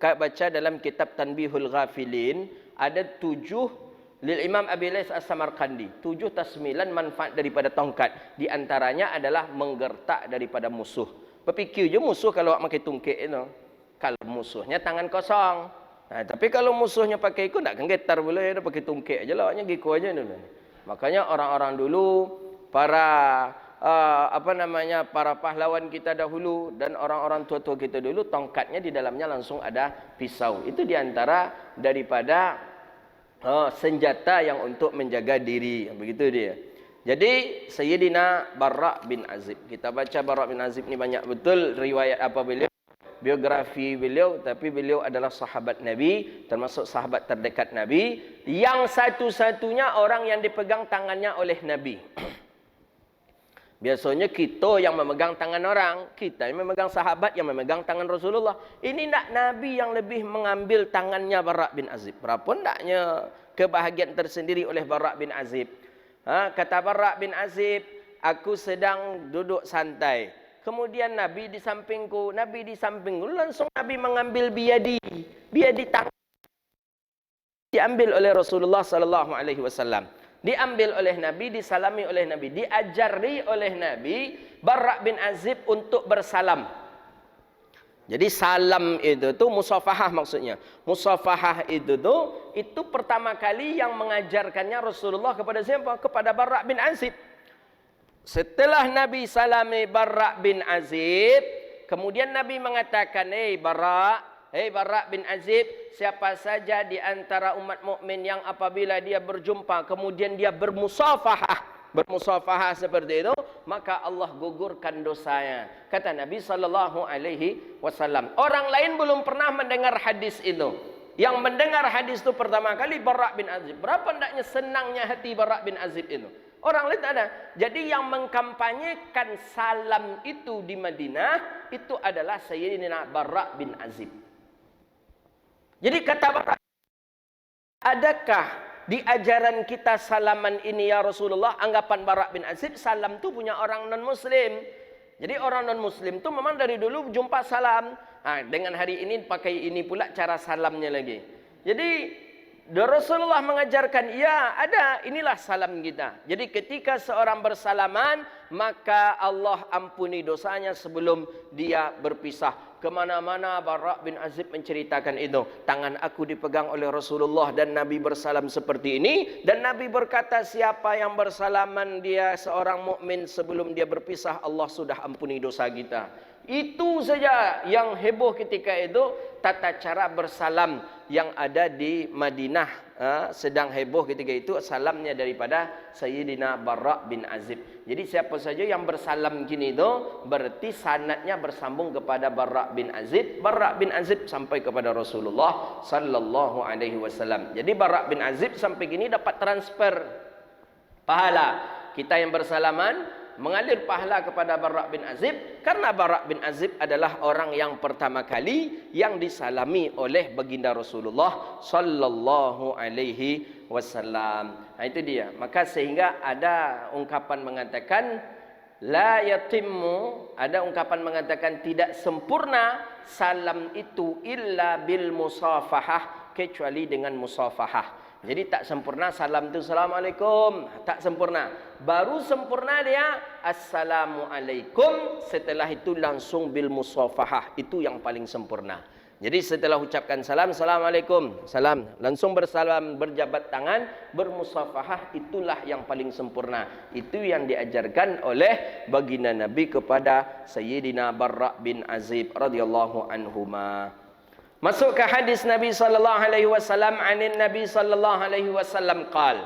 Baca dalam kitab Tanbihul Ghafilin ada 7 lil Imam Abi Lais As-Samarqandi. 7 atau 9 manfaat daripada tongkat. Di antaranya adalah menggertak daripada musuh. Berfikir je musuh kalau pakai tungkit itu. Kalau musuhnya tangan kosong. Tapi kalau musuhnya pakai ikut tak akan getar boleh dia pakai tungkit aja lawaknya giku aja dulu. Makanya orang-orang dulu para para pahlawan kita dahulu dan orang-orang tua-tua kita dulu tongkatnya di dalamnya langsung ada pisau. Itu diantara daripada senjata yang untuk menjaga diri. Begitu dia. Jadi Sayyidina Bara' bin Azib. Kita baca Bara' bin Azib ni banyak betul riwayat beliau, biografi beliau, tapi beliau adalah sahabat Nabi, termasuk sahabat terdekat Nabi, yang satu-satunya orang yang dipegang tangannya oleh Nabi. Biasanya kita yang memegang tangan orang, kita yang memegang sahabat yang memegang tangan Rasulullah. Ini nak Nabi yang lebih mengambil tangannya Bara' bin Azib. Berapa ndaknya kebahagiaan tersendiri oleh Bara' bin Azib. Kata Bara' bin Azib, aku sedang duduk santai. Kemudian Nabi di sampingku, langsung Nabi mengambil biadi tangan. Diambil oleh Rasulullah sallallahu alaihi wasallam. Diambil oleh Nabi, disalami oleh Nabi, diajari oleh Nabi Bara' bin Azib untuk bersalam. Jadi salam itu tu musafahah maksudnya. Musafahah itu pertama kali yang mengajarkannya Rasulullah kepada siapa? Kepada Bara' bin Azib. Setelah Nabi salami Bara' bin Azib, kemudian Nabi mengatakan, Bara' bin Azib, siapa saja di antara umat mukmin yang apabila dia berjumpa kemudian dia bermusafahah seperti itu, maka Allah gugurkan dosanya. Kata Nabi sallallahu alaihi wasallam. Orang lain belum pernah mendengar hadis itu. Yang mendengar hadis itu pertama kali Bara' bin Azib. Berapa hendaknya senangnya hati Bara' bin Azib itu. Orang lain tak ada. Jadi yang mengkampanyekan salam itu di Madinah itu adalah Sayyidina Bara' bin Azib. Jadi kata Bara', adakah di ajaran kita salaman ini ya Rasulullah? Anggapan Bara' bin Azib, salam itu punya orang non-muslim. Jadi orang non-muslim itu memang dari dulu jumpa salam. Dengan hari ini pakai ini pula cara salamnya lagi. Jadi Rasulullah mengajarkan, ya ada, inilah salam kita. Jadi ketika seorang bersalaman, maka Allah ampuni dosanya sebelum dia berpisah. Kemana-mana Bara' bin Azib menceritakan itu. Tangan aku dipegang oleh Rasulullah dan Nabi bersalam seperti ini. Dan Nabi berkata, siapa yang bersalaman dia seorang mukmin sebelum dia berpisah, Allah sudah ampuni dosa kita. Itu saja yang heboh ketika itu, tata cara bersalam yang ada di Madinah sedang heboh ketika itu salamnya daripada Sayyidina Barra' bin Azib. Jadi siapa saja yang bersalam gini itu berarti sanadnya bersambung kepada Barra' bin Azib. Barra' bin Azib sampai kepada Rasulullah sallallahu alaihi wasallam. Jadi Barra' bin Azib sampai gini dapat transfer pahala. Kita yang bersalaman mengalir pahala kepada Barra' bin Azib karena Barra' bin Azib adalah orang yang pertama kali yang disalami oleh baginda Rasulullah sallallahu alaihi wasallam. Itu dia. Maka sehingga ada ungkapan mengatakan la yatimmu, ada ungkapan mengatakan tidak sempurna salam itu illa bil musafahah, kecuali dengan musafahah. Jadi tak sempurna salam itu Assalamualaikum, tak sempurna. Baru sempurna dia Assalamualaikum, setelah itu langsung bil musafahah, itu yang paling sempurna. Jadi setelah ucapkan salam Assalamualaikum, salam, langsung bersalam, berjabat tangan, bermusafahah, itulah yang paling sempurna. Itu yang diajarkan oleh baginda Nabi kepada Sayyidina Barra' bin Azib radhiyallahu anhuma. Masuk ke hadis Nabi sallallahu alaihi wasallam, anin Nabi sallallahu alaihi wasallam qal.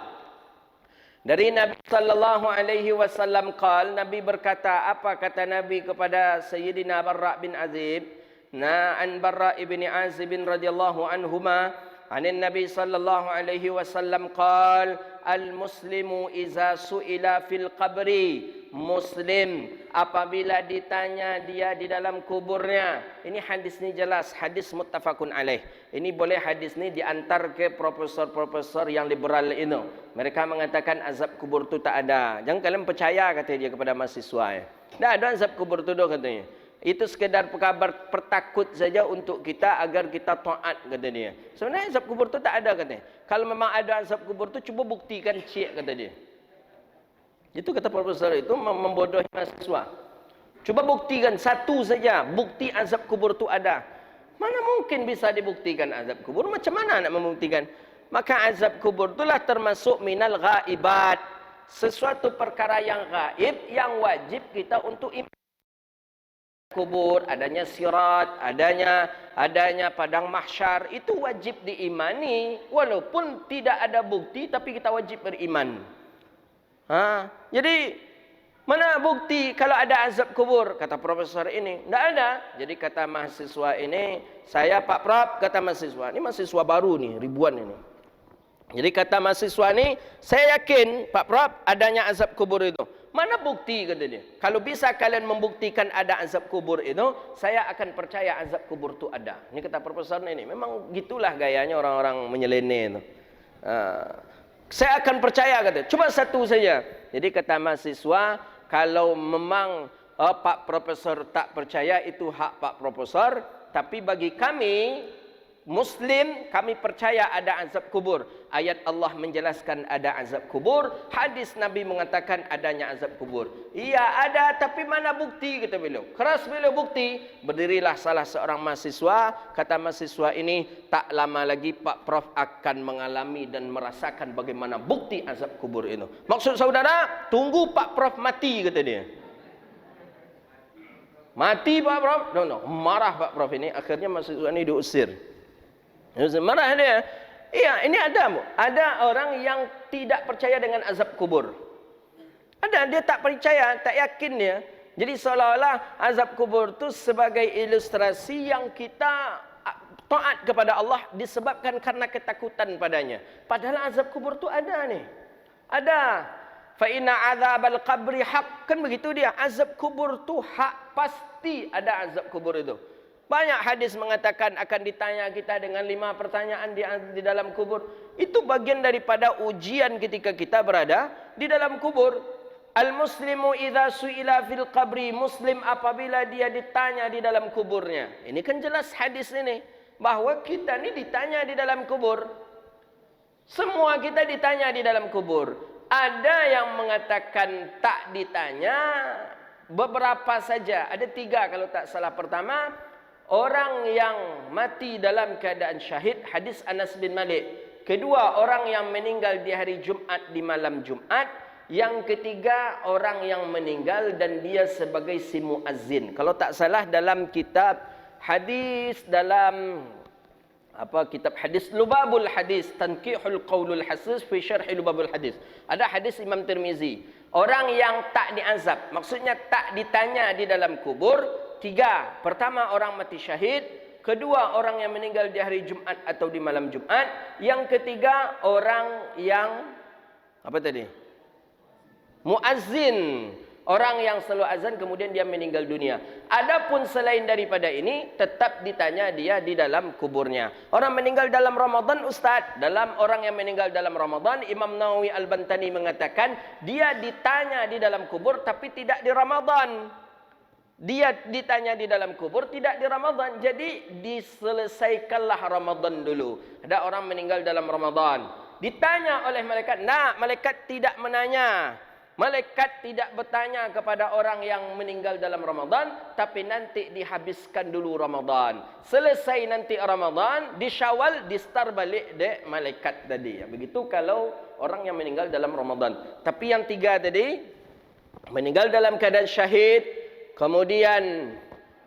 Dari Nabi sallallahu alaihi wasallam qal, Nabi berkata, apa kata Nabi kepada Sayyidina Barra' bin Azib? An Barra' ibni Azib radhiyallahu anhuma, anin Nabi sallallahu alaihi wasallam qal, al muslimu iza su'ila fil qabri, Muslim apabila ditanya dia di dalam kuburnya. Ini hadis ni jelas, hadis muttafaqun alaih. Ini boleh hadis ni diantar ke profesor-profesor yang liberal itu. Mereka mengatakan azab kubur tu tak ada. Jangan kalian percaya, kata dia kepada mahasiswa. Tak ada azab kubur tu dah, katanya. Itu sekedar kabar pertakut saja untuk kita agar kita taat, kata dia. Sebenarnya azab kubur tu tak ada, katanya. Kalau memang ada azab kubur tu, cuba buktikan cik, kata dia. Itu kata profesor itu membodohi mahasiswa. Cuba buktikan satu saja bukti azab kubur itu ada. Mana mungkin bisa dibuktikan azab kubur? Macam mana nak membuktikan? Maka azab kubur itulah termasuk minal ghaibat. Sesuatu perkara yang gaib yang wajib kita untuk iman. Kubur, adanya sirat, adanya padang mahsyar, itu wajib diimani walaupun tidak ada bukti, tapi kita wajib beriman. Jadi mana bukti kalau ada azab kubur? Kata profesor ini, tidak ada. Jadi kata mahasiswa ini, saya Pak Prof, kata mahasiswa, ini mahasiswa baru nih, ribuan ini. Jadi kata mahasiswa ini, saya yakin Pak Prof adanya azab kubur itu. Mana bukti, kata dia. Kalau bisa kalian membuktikan ada azab kubur itu, saya akan percaya azab kubur itu ada. Ini kata profesor ini. Memang gitulah gayanya orang-orang menyeleneh itu. Saya akan percaya, kata. Cuma satu saja. Jadi kata mahasiswa, kalau memang Pak Profesor tak percaya, itu hak Pak Profesor. Tapi bagi kami Muslim, kami percaya ada azab kubur. Ayat Allah menjelaskan ada azab kubur. Hadis Nabi mengatakan adanya azab kubur. Iya ada, tapi mana bukti, kata beliau. Keras beliau bukti. Berdirilah salah seorang mahasiswa. Kata mahasiswa ini, tak lama lagi Pak Prof akan mengalami dan merasakan bagaimana bukti azab kubur itu. Maksud saudara, tunggu Pak Prof mati, kata dia. Mati Pak Prof? No. Marah Pak Prof ini. Akhirnya mahasiswa ini diusir. Marah dia. Iya, ini ada orang yang tidak percaya dengan azab kubur. Ada, dia tak percaya, tak yakin dia. Jadi seolah-olah azab kubur itu sebagai ilustrasi yang kita taat kepada Allah disebabkan karena ketakutan padanya. Padahal azab kubur itu ada nih. Ada. Fa inna azabal qabri haq, kan begitu dia. Azab kubur itu hak, pasti ada azab kubur itu. Banyak hadis mengatakan akan ditanya kita dengan 5 pertanyaan di dalam kubur. Itu bagian daripada ujian ketika kita berada di dalam kubur. Al-muslimu idza su'ila fil qabri, Muslim apabila dia ditanya di dalam kuburnya. Ini kan jelas hadis ini bahwa kita ni ditanya di dalam kubur. Semua kita ditanya di dalam kubur. Ada yang mengatakan tak ditanya, beberapa saja. Ada 3 kalau tak salah. Pertama, orang yang mati dalam keadaan syahid, hadis Anas bin Malik. Kedua, orang yang meninggal di hari Jumat, di malam Jumat. Yang ketiga, orang yang meninggal dan dia sebagai si muazzin. Kalau tak salah dalam kitab hadis, dalam apa kitab hadis Lubabul Hadis, Tanqihul Qaulul Hasis fi Syarh Lubabul Hadis. Ada hadis Imam Tirmizi, orang yang tak diazab, maksudnya tak ditanya di dalam kubur, 3. Pertama, orang mati syahid. Kedua, orang yang meninggal di hari Jumat atau di malam Jumat. Yang ketiga, orang yang apa tadi? Muazzin. Orang yang selalu azan kemudian dia meninggal dunia. Adapun selain daripada ini, tetap ditanya dia di dalam kuburnya. Orang meninggal dalam Ramadan, Ustaz, dalam orang yang meninggal dalam Ramadan, Imam Nawawi Al-Bantani mengatakan, dia ditanya di dalam kubur tapi tidak di Ramadan. Dia ditanya di dalam kubur, tidak di Ramadan. Jadi diselesaikanlah Ramadan dulu. Ada orang meninggal dalam Ramadan, ditanya oleh malaikat. Nah, malaikat tidak menanya. Malaikat tidak bertanya kepada orang yang meninggal dalam Ramadan, tapi nanti dihabiskan dulu Ramadan. Selesai nanti Ramadan, di Syawal di-start balik dek malaikat tadi. Begitu kalau orang yang meninggal dalam Ramadan. Tapi yang 3 tadi, meninggal dalam keadaan syahid, kemudian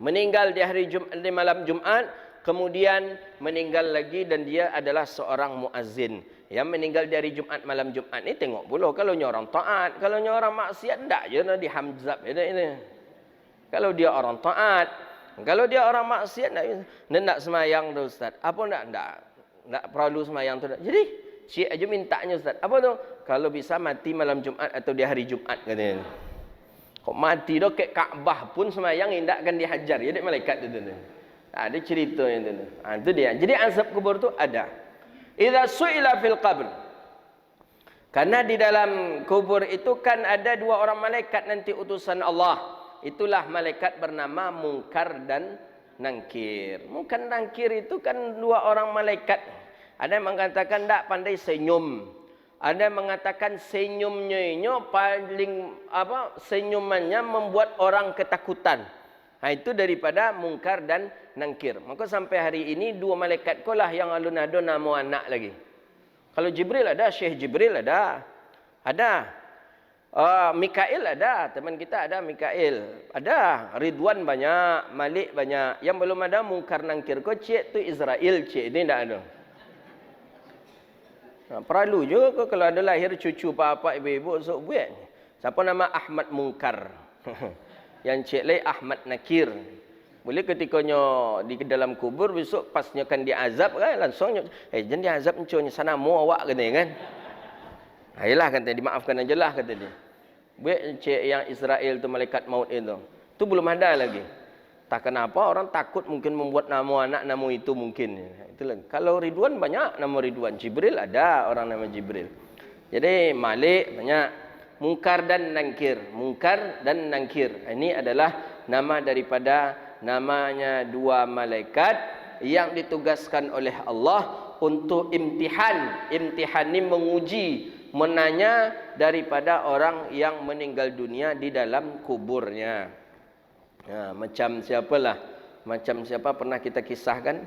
meninggal di hari Jumat, di malam Jumat, kemudian meninggal lagi dan dia adalah seorang muazzin. Yang meninggal dari Jumat malam Jumat ni tengok pula, kalau orang taat, kalau orang maksiat ndak je nak dihamzab ini. Kalau dia orang taat, kalau dia orang maksiat nak semayang tu Ustaz. Apa ndak perlu semayang tu. Jadi cik aja mintanya Ustaz. Apa tu? Kalau bisa mati malam Jumat atau di hari Jumat katanya. Kok mati dah ke Kaabah pun semayang tidak akan dihajar ya dek malaikat tu. Ada cerita yang tu. Itu dia. Jadi azab kubur tu ada. Idza su'ila fil qabr. Karena di dalam kubur itu kan ada 2 orang malaikat nanti utusan Allah. Itulah malaikat bernama Munkar dan Nangkir. Munkar dan Nangkir itu kan 2 orang malaikat. Ada yang mengatakan tak pandai senyum. Ada yang mengatakan senyumnya ini paling senyumannya membuat orang ketakutan. Itu daripada Munkar dan Nangkir. Maka sampai hari ini 2 malaikat ko lah yang alun-alun nama anak lagi. Kalau Jibril ada, Syekh Jibril ada. Ada. Mikail ada, teman kita ada Mikail. Ada. Ridwan banyak, Malik banyak. Yang belum ada Munkar Nangkir ko cik tu Israel, cik ini tak ada. Perlu juga kalau ada lahir cucu pak-pak ibu-ibu sok buat. Siapa nama Ahmad Munkar. Yang cik lain Ahmad Nakir. Boleh ketikanya di dalam kubur besok pasnya kan diazab kan langsung jangan diazab enconya sana mu awak kata kan. Ayolah kata dimaafkan ajalah kata dia. Buat cik yang Israel tu malaikat maut itu. Tu belum ada lagi. Tak kenapa orang takut mungkin membuat nama anak nama itu mungkin. Itulah. Kalau Ridwan banyak nama Ridwan. Jibril ada orang nama Jibril. Jadi Malik banyak. Munkar dan Nangkir. Munkar dan Nangkir. Ini adalah nama daripada namanya 2 malaikat yang ditugaskan oleh Allah untuk imtihan. Imtihan ini menguji, menanya daripada orang yang meninggal dunia di dalam kuburnya. Macam siapalah? Macam siapa pernah kita kisahkan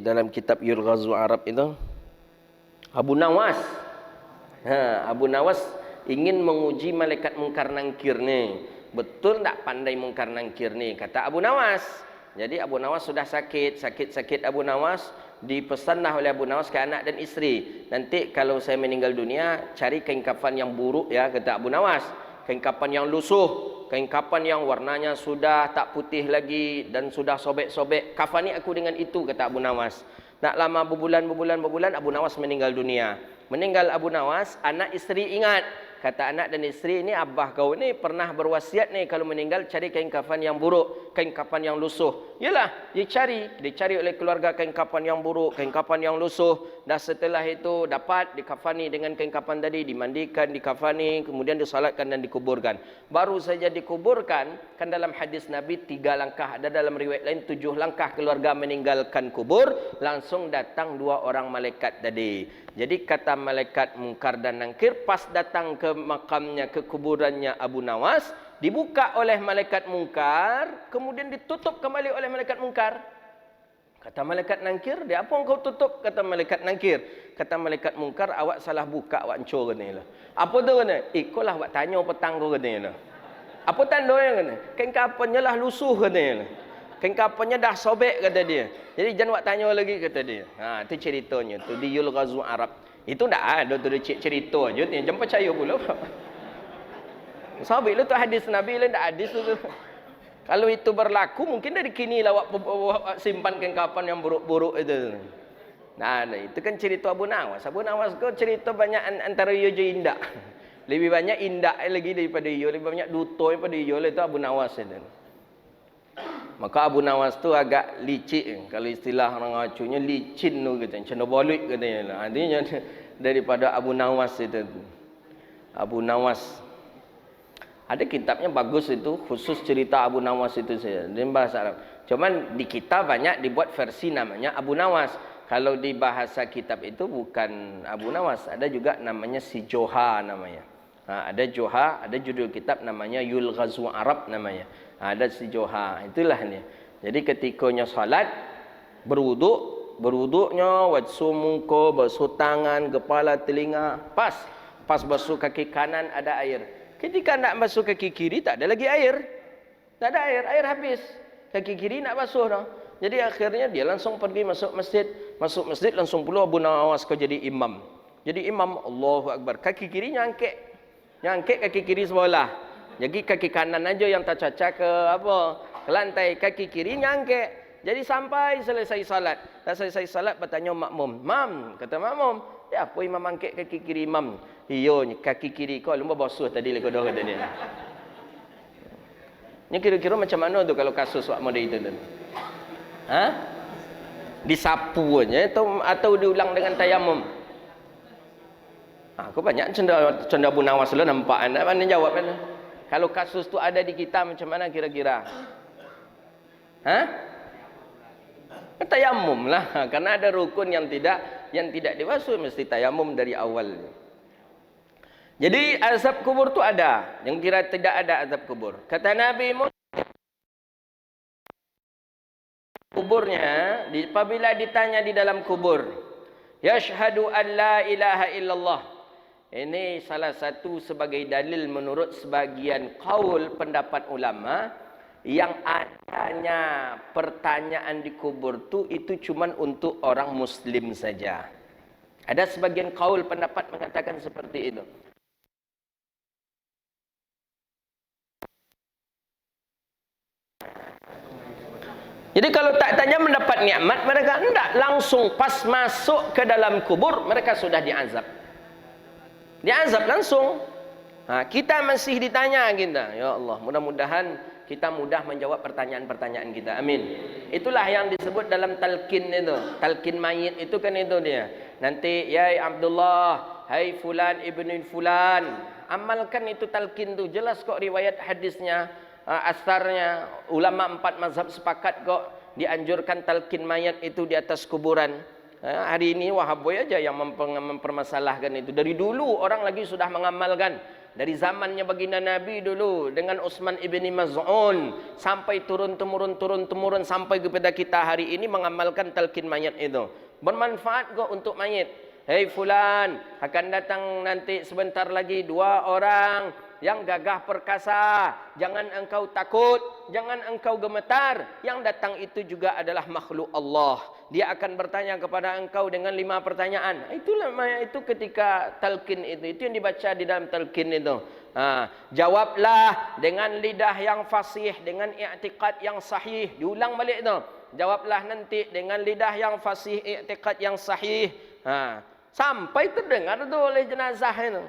dalam kitab Yulghazu Arab itu? Abu Nawas. Abu Nawas ingin menguji malaikat Munkar Nangkir ni. Betul tak pandai Munkar Nangkir ni? Kata Abu Nawas. Jadi Abu Nawas sudah sakit Abu Nawas. Dipesanlah oleh Abu Nawas ke anak dan isteri. Nanti kalau saya meninggal dunia, cari kain kafan yang buruk ya, kata Abu Nawas. Kain kafan yang lusuh. Kain kafan yang warnanya sudah tak putih lagi dan sudah sobek-sobek. Kafani aku dengan itu, kata Abu Nawas. Tak lama berbulan Abu Nawas meninggal dunia. Meninggal Abu Nawas, anak isteri ingat. Kata anak dan isteri ini, abah kau ni pernah berwasiat ni kalau meninggal cari kain kafan yang buruk, kain kafan yang lusuh. Yalah, dicari oleh keluarga kain kafan yang buruk, kain kafan yang lusuh. Dan setelah itu dapat dikafani dengan kain kafan tadi, dimandikan, dikafani, kemudian disalatkan dan dikuburkan. Baru saja dikuburkan, kan dalam hadis Nabi 3 langkah, ada dalam riwayat lain 7 langkah keluarga meninggalkan kubur, langsung datang 2 orang malaikat tadi. Jadi kata malaikat Munkar dan Nangkir pas datang ke makamnya, ke kuburannya Abu Nawas, dibuka oleh malaikat Munkar, kemudian ditutup kembali oleh malaikat Munkar. Kata malaikat Nangkir, dia apa engkau tutup? Kata malaikat Nangkir. Kata malaikat Munkar, awak salah buka, awak hancur katanya. Apa tu kata? Ikolah awak tanya petang kau katanya. Apa tanda yang kata? Kain kafannya lah lusuh katanya. Kain kapannya dah sobek kata dia. Jadi jangan buat tanya lagi kata dia. Ha, itu ceritanya tu di Yul Ghazwa Arab. Itu dah ada tu cerita aja ni. Jangan percaya pula. Sahabat tu hadis Nabi lain tak hadis tu. Kalau itu berlaku mungkin dari kini lah awak simpan kain kapan yang buruk-buruk itu. Nah, itu kan cerita Abu Nawas. Abu Nawas kau cerita banyak antara yo je indah. Lebih banyak indah lagi daripada yo, lebih banyak duto daripada yo itu Abu Nawas itu. Maka Abu Nawas tu agak licik, kalau istilah orang acunya licin tu katanya, cendobolik katanya. Artinya daripada Abu Nawas itu. Abu Nawas. Ada kitabnya bagus itu, khusus cerita Abu Nawas itu saja. Dalam bahasa Arab. Cuman di kita banyak dibuat versi namanya Abu Nawas. Kalau di bahasa kitab itu bukan Abu Nawas, ada juga namanya si Joha namanya. Ada Joha, ada judul kitab namanya Yul Ghazwa Arab namanya. Ada si Joha, itulah ni. Jadi ketikanya salat, berwuduknya, basuh muka, basuh tangan, kepala, telinga, pas basuh kaki kanan ada air. Ketika nak basuh kaki kiri tak ada lagi air. Tak ada air habis. Kaki kiri nak basuh dah. Jadi akhirnya dia langsung pergi masuk masjid langsung pula Abu Nawas kau jadi imam. Jadi imam, Allahu Akbar. Kaki kiri nyangkek kaki kiri sebelah. Jadi kaki kanan aja yang tak cacak ke lantai, kaki kiri nyangkek. Jadi sampai selesai salat. Dah selesai salat bertanya makmum. Mam, kata makmum, ya apa imam angkat kaki kiri imam? Iyo, kaki kiri kau lumba basuh tadi le kodoh kata dia. Ni kira-kira macam mana tu kalau kasus wak model itu tu? Ha? Disapu aja atau diulang dengan tayamum? Aku banyak cenda Abu Nawas lah nampak anda mana jawab kan? Kalau kasus tu ada di kita macam mana kira-kira? Hah? Tayamum lah, karena ada rukun yang tidak dibasuh mesti tayamum dari awal. Jadi azab kubur tu ada, yang kira tidak ada azab kubur. Kata Nabi kuburnya apabila ditanya di dalam kubur, yashhadu an la ilaha illallah. Ini salah satu sebagai dalil menurut sebagian qaul pendapat ulama yang adanya pertanyaan di kubur itu cuma untuk orang muslim saja. Ada sebagian qaul pendapat mengatakan seperti itu. Jadi kalau tak tanya mendapat nikmat, mereka tidak langsung pas masuk ke dalam kubur mereka sudah diazab. Diazab langsung. Kita masih ditanya kita. Ya Allah, mudah-mudahan kita mudah menjawab pertanyaan-pertanyaan kita. Amin. Itulah yang disebut dalam talqin itu. Talqin mayit itu kan itu dia. Nanti ya Abdullah, hai fulan ibnu fulan, amalkan itu talqin tu. Jelas kok riwayat hadisnya, asarnya, ulama 4 mazhab sepakat kok dianjurkan talqin mayat itu di atas kuburan. Hari ini Wahaboy aja yang mempermasalahkan itu. Dari dulu orang lagi sudah mengamalkan. Dari zamannya baginda Nabi dulu dengan Utsman ibni Maz'un sampai turun-temurun sampai kepada kita hari ini mengamalkan talqin mayat itu. Bermanfaat kok untuk mayit. Hei fulan, akan datang nanti sebentar lagi 2 orang yang gagah perkasa. Jangan engkau takut, jangan engkau gemetar. Yang datang itu juga adalah makhluk Allah. Dia akan bertanya kepada engkau dengan 5 pertanyaan. Itulah itu ketika talqin itu yang dibaca di dalam talqin itu. Jawablah dengan lidah yang fasih, dengan i'tiqad yang sahih. Diulang balik itu. Jawablah nanti dengan lidah yang fasih, i'tiqad yang sahih. Sampai terdengar itu oleh jenazah itu.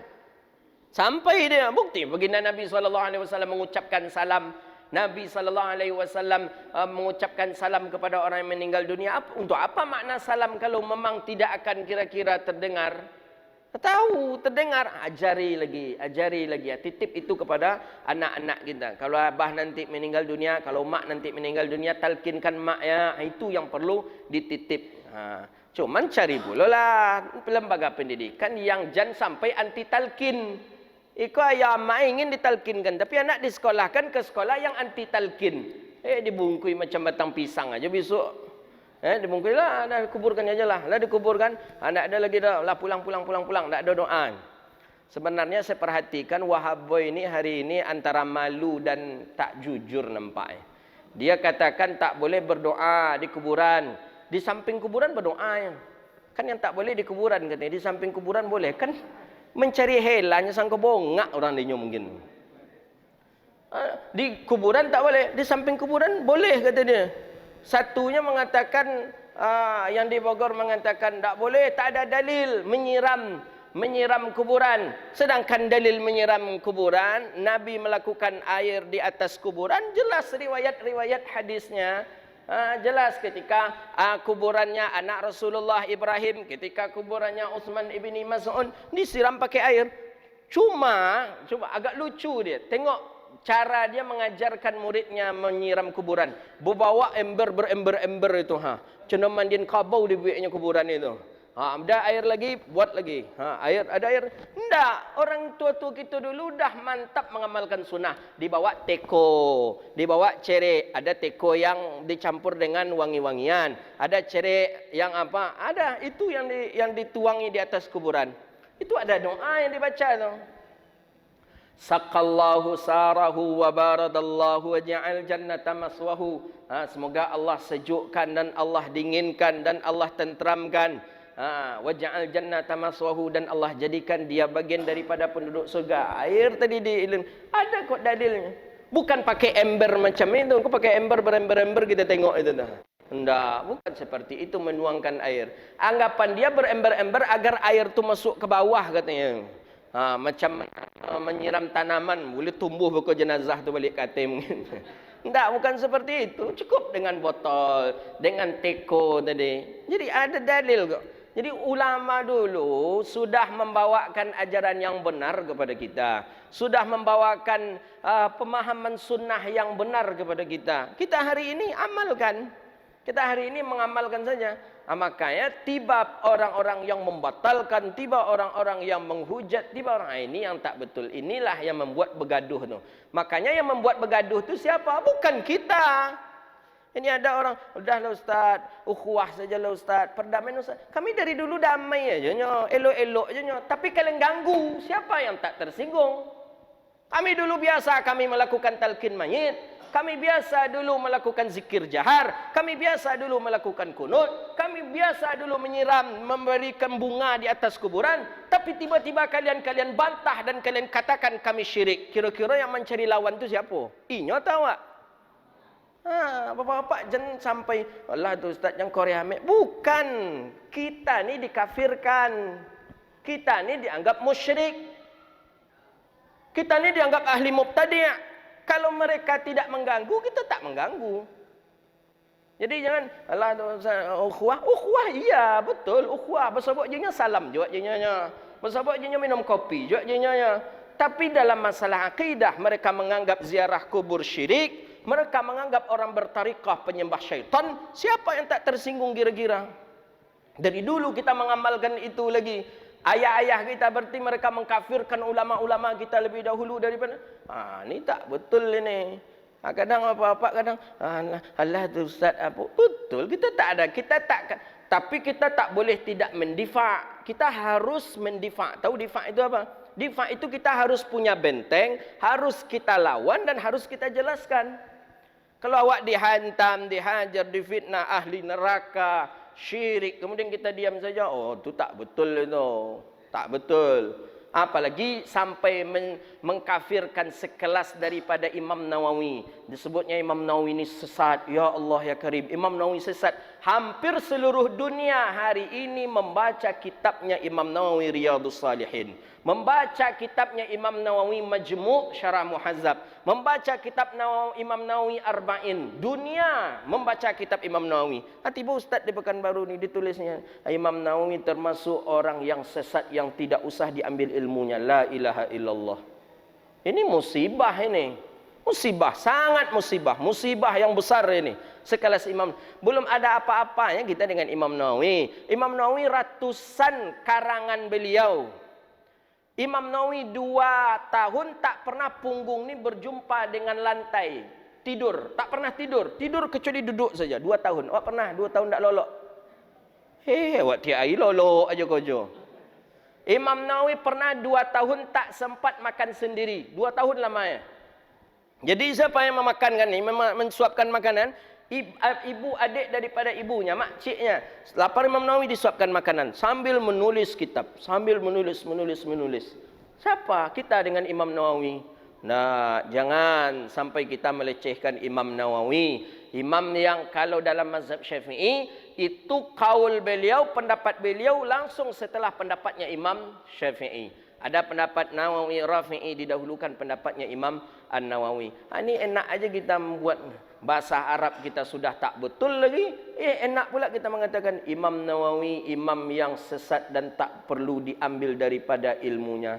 Sampai dia bukti baginda Nabi SAW mengucapkan salam. Nabi SAW mengucapkan salam kepada orang yang meninggal dunia. Untuk apa makna salam kalau memang tidak akan kira-kira terdengar? Tahu, terdengar. Ajari lagi. Titip itu kepada anak-anak kita. Kalau abah nanti meninggal dunia, kalau mak nanti meninggal dunia, talqinkan mak ya. Itu yang perlu dititip. Cuman cari pula lah lembaga pendidikan yang jangan sampai anti talqin. Iko ayah mak ingin ditalkinkan, tapi anak disekolahkan ke sekolah yang anti talkin. Dibungkui macam batang pisang aja besok. Dibungkui lah, dah kuburkan aja lah. Lah dikuburkan, anak ada lagi dah, lah pulang, tak ada doa. Sebenarnya saya perhatikan Wahaboy ini hari ini antara malu dan tak jujur nampaknya. Dia katakan tak boleh berdoa di kuburan. Di samping kuburan berdoa yang. Kan yang tak boleh di kuburan katanya. Di samping kuburan boleh. Kan mencari helanya sangka bongak orang dia mungkin. Di kuburan tak boleh. Di samping kuburan boleh kata dia. Satunya mengatakan, yang di Bogor mengatakan tak boleh. Tak ada dalil menyiram kuburan. Sedangkan dalil menyiram kuburan, Nabi melakukan air di atas kuburan, jelas riwayat-riwayat hadisnya. Jelas ketika kuburannya anak Rasulullah Ibrahim, ketika kuburannya Utsman ibni Mas'ud disiram pakai air. Cuma agak lucu dia. Tengok cara dia mengajarkan muridnya menyiram kuburan. Bawa ember berember-ember itu Cuma mandiin kabau di biaknya kuburan itu. Ada air lagi, buat lagi. Ada air. Enggak, orang tua-tua kita dulu dah mantap mengamalkan sunnah. Dibawa teko, dibawa cerek. Ada teko yang dicampur dengan wangi-wangian. Ada cerek yang apa? Ada, itu yang dituangi di atas kuburan. Itu ada doa yang dibaca tu. Saqallahu sarahu wa baradallahu wa ja'al jannata maswahu. Semoga Allah sejukkan dan Allah dinginkan dan Allah tenteramkan. Waja'al jannata maswahu, dan Allah jadikan dia bagian daripada penduduk surga. Air tadi di ilmu ada kok dalilnya. Bukan pakai ember macam itu. Kau pakai ember berember-ember kita tengok itu dah. Enggak, bukan seperti itu menuangkan air. Anggapan dia berember-ember agar air tu masuk ke bawah katanya. Macam menyiram tanaman, boleh tumbuh buku jenazah tu balik kata mungkin. Enggak, bukan seperti itu. Cukup dengan botol, dengan teko tadi. Jadi ada dalil kok. Jadi ulama dulu sudah membawakan ajaran yang benar kepada kita. Sudah membawakan pemahaman sunnah yang benar kepada kita. Kita hari ini amalkan. Kita hari ini mengamalkan saja. Makanya tiba orang-orang yang membatalkan, tiba orang-orang yang menghujat, tiba orang ini yang tak betul. Inilah yang membuat bergaduh tu. Makanya yang membuat bergaduh tu siapa? Bukan kita. Ini ada orang, udahlah Ustaz, ukhuwah sajalah Ustaz, perdamaian Ustaz. Kami dari dulu damai aja nyo, elok-elok aja nyo. Tapi kalian ganggu, siapa yang tak tersinggung? Kami dulu biasa kami melakukan talqin mayit. Kami biasa dulu melakukan zikir jahar. Kami biasa dulu melakukan kunut. Kami biasa dulu menyiram, memberikan bunga di atas kuburan. Tapi tiba-tiba kalian bantah dan kalian katakan kami syirik. Kira-kira yang mencari lawan itu siapa? Inyo tahu tak? Bapak-bapak jangan sampai Allah tu Ustaz yang Korea ambil. Bukan. Kita ni dikafirkan. Kita ni dianggap musyrik. Kita ni dianggap ahli mubtadi'. Kalau mereka tidak mengganggu, kita tak mengganggu. Jadi jangan Allah ukhuwah. Ukhuwah iya betul ukhuwah. Bersabak jenya salam juga jenya. Bersabak jenya minum kopi juga jenya. Tapi dalam masalah akidah mereka menganggap ziarah kubur syirik. Mereka menganggap orang bertarikah penyembah syaitan. Siapa yang tak tersinggung kira-kira? Dari dulu kita mengamalkan itu lagi. Ayah-ayah kita berarti mereka mengkafirkan ulama-ulama kita lebih dahulu daripada. Ini tak betul ini. Kadang apa-apa kadang Allah tu Ustaz apa? Betul, kita tak ada. Tapi kita tak boleh tidak mendifa'. Kita harus mendifa'. Tahu difa' itu apa? Difa' itu kita harus punya benteng, harus kita lawan dan harus kita jelaskan. Kalau awak dihantam, dihajar, difitnah ahli neraka, syirik, kemudian kita diam saja, oh itu tak betul itu. Tak betul. Apalagi sampai mengkafirkan sekelas daripada Imam Nawawi. Disebutnya Imam Nawawi ini sesat. Ya Allah ya Karim, Imam Nawawi sesat. Hampir seluruh dunia hari ini membaca kitabnya Imam Nawawi Riyadhus Salihin. Membaca kitabnya Imam Nawawi Majmu' Syarah Muhazzab. Membaca kitab Imam Nawawi Arba'in. Dunia membaca kitab Imam Nawawi. Tiba Ustaz di Pekanbaru ni ditulisnya, Imam Nawawi termasuk orang yang sesat yang tidak usah diambil ilmunya. La ilaha illallah. Ini musibah ini. Musibah, sangat musibah. Musibah yang besar ini. Sekelas Imam. Belum ada apa-apanya kita dengan Imam Nawawi. Imam Nawawi ratusan karangan beliau. Imam Nawawi 2 tahun tak pernah punggung ni berjumpa dengan lantai. Tidur. Tak pernah tidur. Tidur kecuali duduk saja. 2 tahun. Awak pernah 2 tahun tak lolok? Awak tiap hari lolok aja kojo. Imam Nawawi pernah 2 tahun tak sempat makan sendiri. 2 tahun lamanya. Jadi siapa yang memakankan ni, mensuapkan makanan? Ibu adik daripada ibunya, makciknya. Lapar Imam Nawawi disuapkan makanan sambil menulis kitab, sambil menulis. Siapa? Kita dengan Imam Nawawi. Nah, jangan sampai kita melecehkan Imam Nawawi. Imam yang kalau dalam mazhab Syafi'i itu kaul beliau, pendapat beliau langsung setelah pendapatnya Imam Syafi'i. Ada pendapat Nawawi, Rafi'i, didahulukan pendapatnya Imam An-Nawawi. Ini enak aja kita membuat bahasa Arab kita sudah tak betul lagi. Enak pula kita mengatakan Imam Nawawi, imam yang sesat dan tak perlu diambil daripada ilmunya.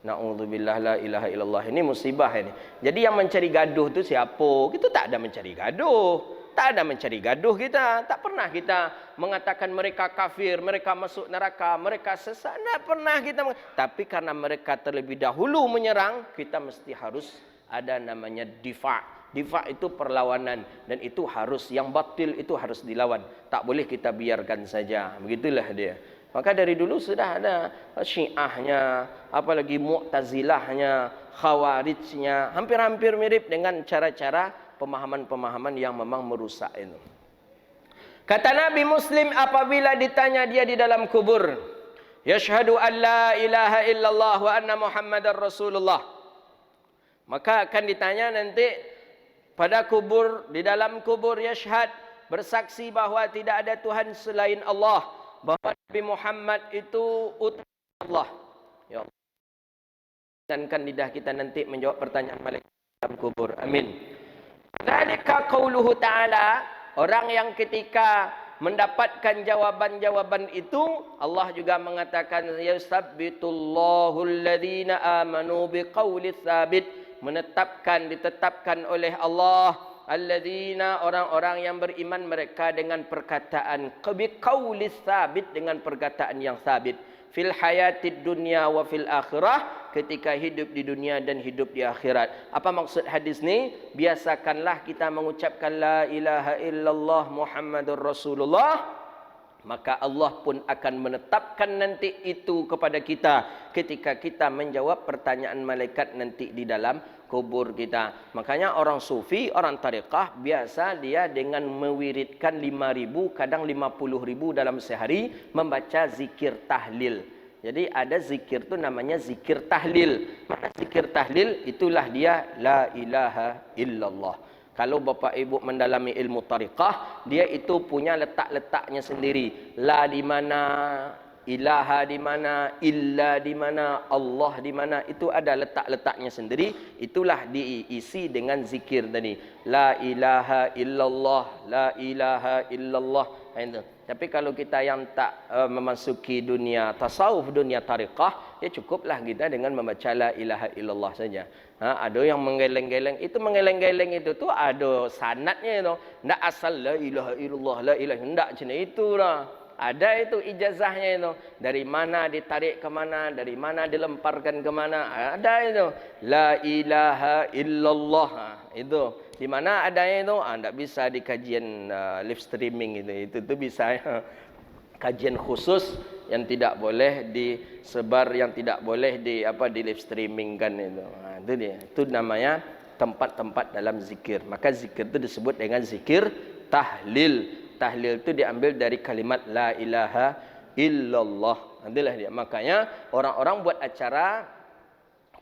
Na'udzubillah, la ilaha illallah. Ini musibah ini. Jadi yang mencari gaduh tu siapa? Kita tak ada mencari gaduh. Tak ada mencari gaduh kita. Tak pernah kita mengatakan mereka kafir, mereka masuk neraka, mereka sesat. Tak pernah kita. Tapi karena mereka terlebih dahulu menyerang, kita mesti harus ada namanya difa'. Difa' itu perlawanan. Dan itu harus, yang batil itu harus dilawan. Tak boleh kita biarkan saja. Begitulah dia. Maka dari dulu sudah ada Syiahnya, apalagi Mu'tazilahnya, Khawarijnya, hampir-hampir mirip dengan cara-cara pemahaman-pemahaman yang memang merusak itu. Kata Nabi Muslim apabila ditanya dia di dalam kubur, yashhadu an la ilaha illallah wa anna Muhammadar Rasulullah. Maka akan ditanya nanti pada kubur, di dalam kubur, yashhad, bersaksi bahawa tidak ada Tuhan selain Allah, bahawa Nabi Muhammad itu utusan Allah. Ya Allah. Dan kan lidah kita nanti menjawab pertanyaan malaikat dalam kubur. Amin. Dzalika qauluhu ta'ala, orang yang ketika mendapatkan jawaban-jawaban itu, Allah juga mengatakan yusabbitullahu alladhina amanu biqaulis tsabit, ditetapkan oleh Allah alladzina, orang-orang yang beriman mereka dengan perkataan biqaulis tsabit, dengan perkataan yang sabit, fil hayatid dunya wa fil akhirah, ketika hidup di dunia dan hidup di akhirat. Apa maksud hadis ni? Biasakanlah kita mengucapkan la ilaha illallah Muhammadur Rasulullah, maka Allah pun akan menetapkan nanti itu kepada kita ketika kita menjawab pertanyaan malaikat nanti di dalam kubur kita. Makanya orang sufi, orang tariqah biasa dia dengan mewiridkan 5.000, kadang 50.000 dalam sehari membaca zikir tahlil. Jadi ada zikir tu namanya zikir tahlil. Mana zikir tahlil? Itulah dia la ilaha illallah. Kalau bapa ibu mendalami ilmu tariqah, dia itu punya letak-letaknya sendiri. La di mana, ilaha di mana, illa di mana, Allah di mana, itu ada letak-letaknya sendiri. Itulah diisi dengan zikir tadi. La ilaha illallah, la ilaha illallah. Itu. Tapi kalau kita yang tak memasuki dunia tasawuf, dunia tariqah, ya cukuplah kita dengan membaca la ilaha illallah saja. Ada yang menggeleng-geleng, itu menggeleng-geleng itu tu ada sanadnya itu. Ndak asal la ilaha illallah, la ilaha, ndak macam itulah. Ada itu ijazahnya itu. Dari mana ditarik ke mana, dari mana dilemparkan ke mana, ada itu. La ilaha illallah. Itu. Di mana adanya itu? Tidak bisa di kajian live streaming itu bisa kajian khusus yang tidak boleh disebar, yang tidak boleh di live streaming kan itu. Itu dia. Itu namanya tempat-tempat dalam zikir. Maka zikir itu disebut dengan zikir tahlil. Tahlil itu diambil dari kalimat la ilaha illallah. Itulah dia. Makanya orang-orang buat acara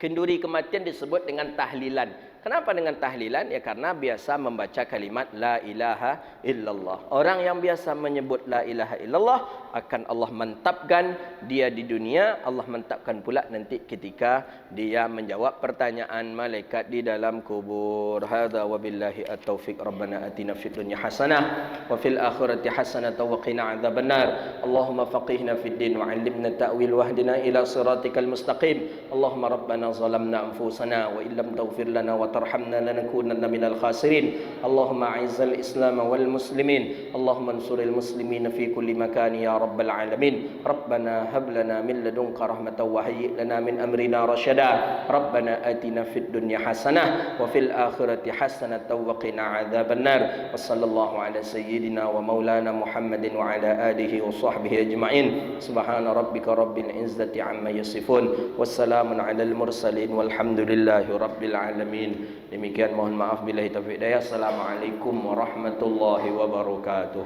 kenduri kematian disebut dengan tahlilan. Kenapa dengan tahlilan? Ya karena biasa membaca kalimat la ilaha illallah. Orang yang biasa menyebut la ilaha illallah akan Allah mantapkan dia di dunia, Allah mantapkan pula nanti ketika dia menjawab pertanyaan malaikat di dalam kubur. Hadza wabillahi at-taufiq. Rabbana atina fid dunya hasanah wa fil akhirati hasanah wa qina adzabannar. Allahumma faqihna fid din wa 'allimna ta'wil wahdina ila siratikal mustaqim. Allahumma rabbana zalamna anfusana wa illam taghfir lana wa tarhamna lanakunanna minal khasirin. Allahumma a'izzal Islam wal muslimin. Allahumma ansuril muslimin fi kulli makan ya rabbal alamin. Rabbana hab lana min ladunka rahmatan wa hayyi lana min amrina rasyada. Rabbana atina fid dunya hasanah wa fil akhirati hasanah wa qina adzabannar. Wa sallallahu ala sayyidina wa maulana Muhammadin wa ala alihi wa sahbihi ajma'in. Subhana rabbika rabbil izzati amma yasifun. Wassalamun ala al mursalin walhamdulillahi rabbil alamin. Demikian, mohon maaf billahi taufiq hidayah. Assalamualaikum warahmatullahi wabarakatuh.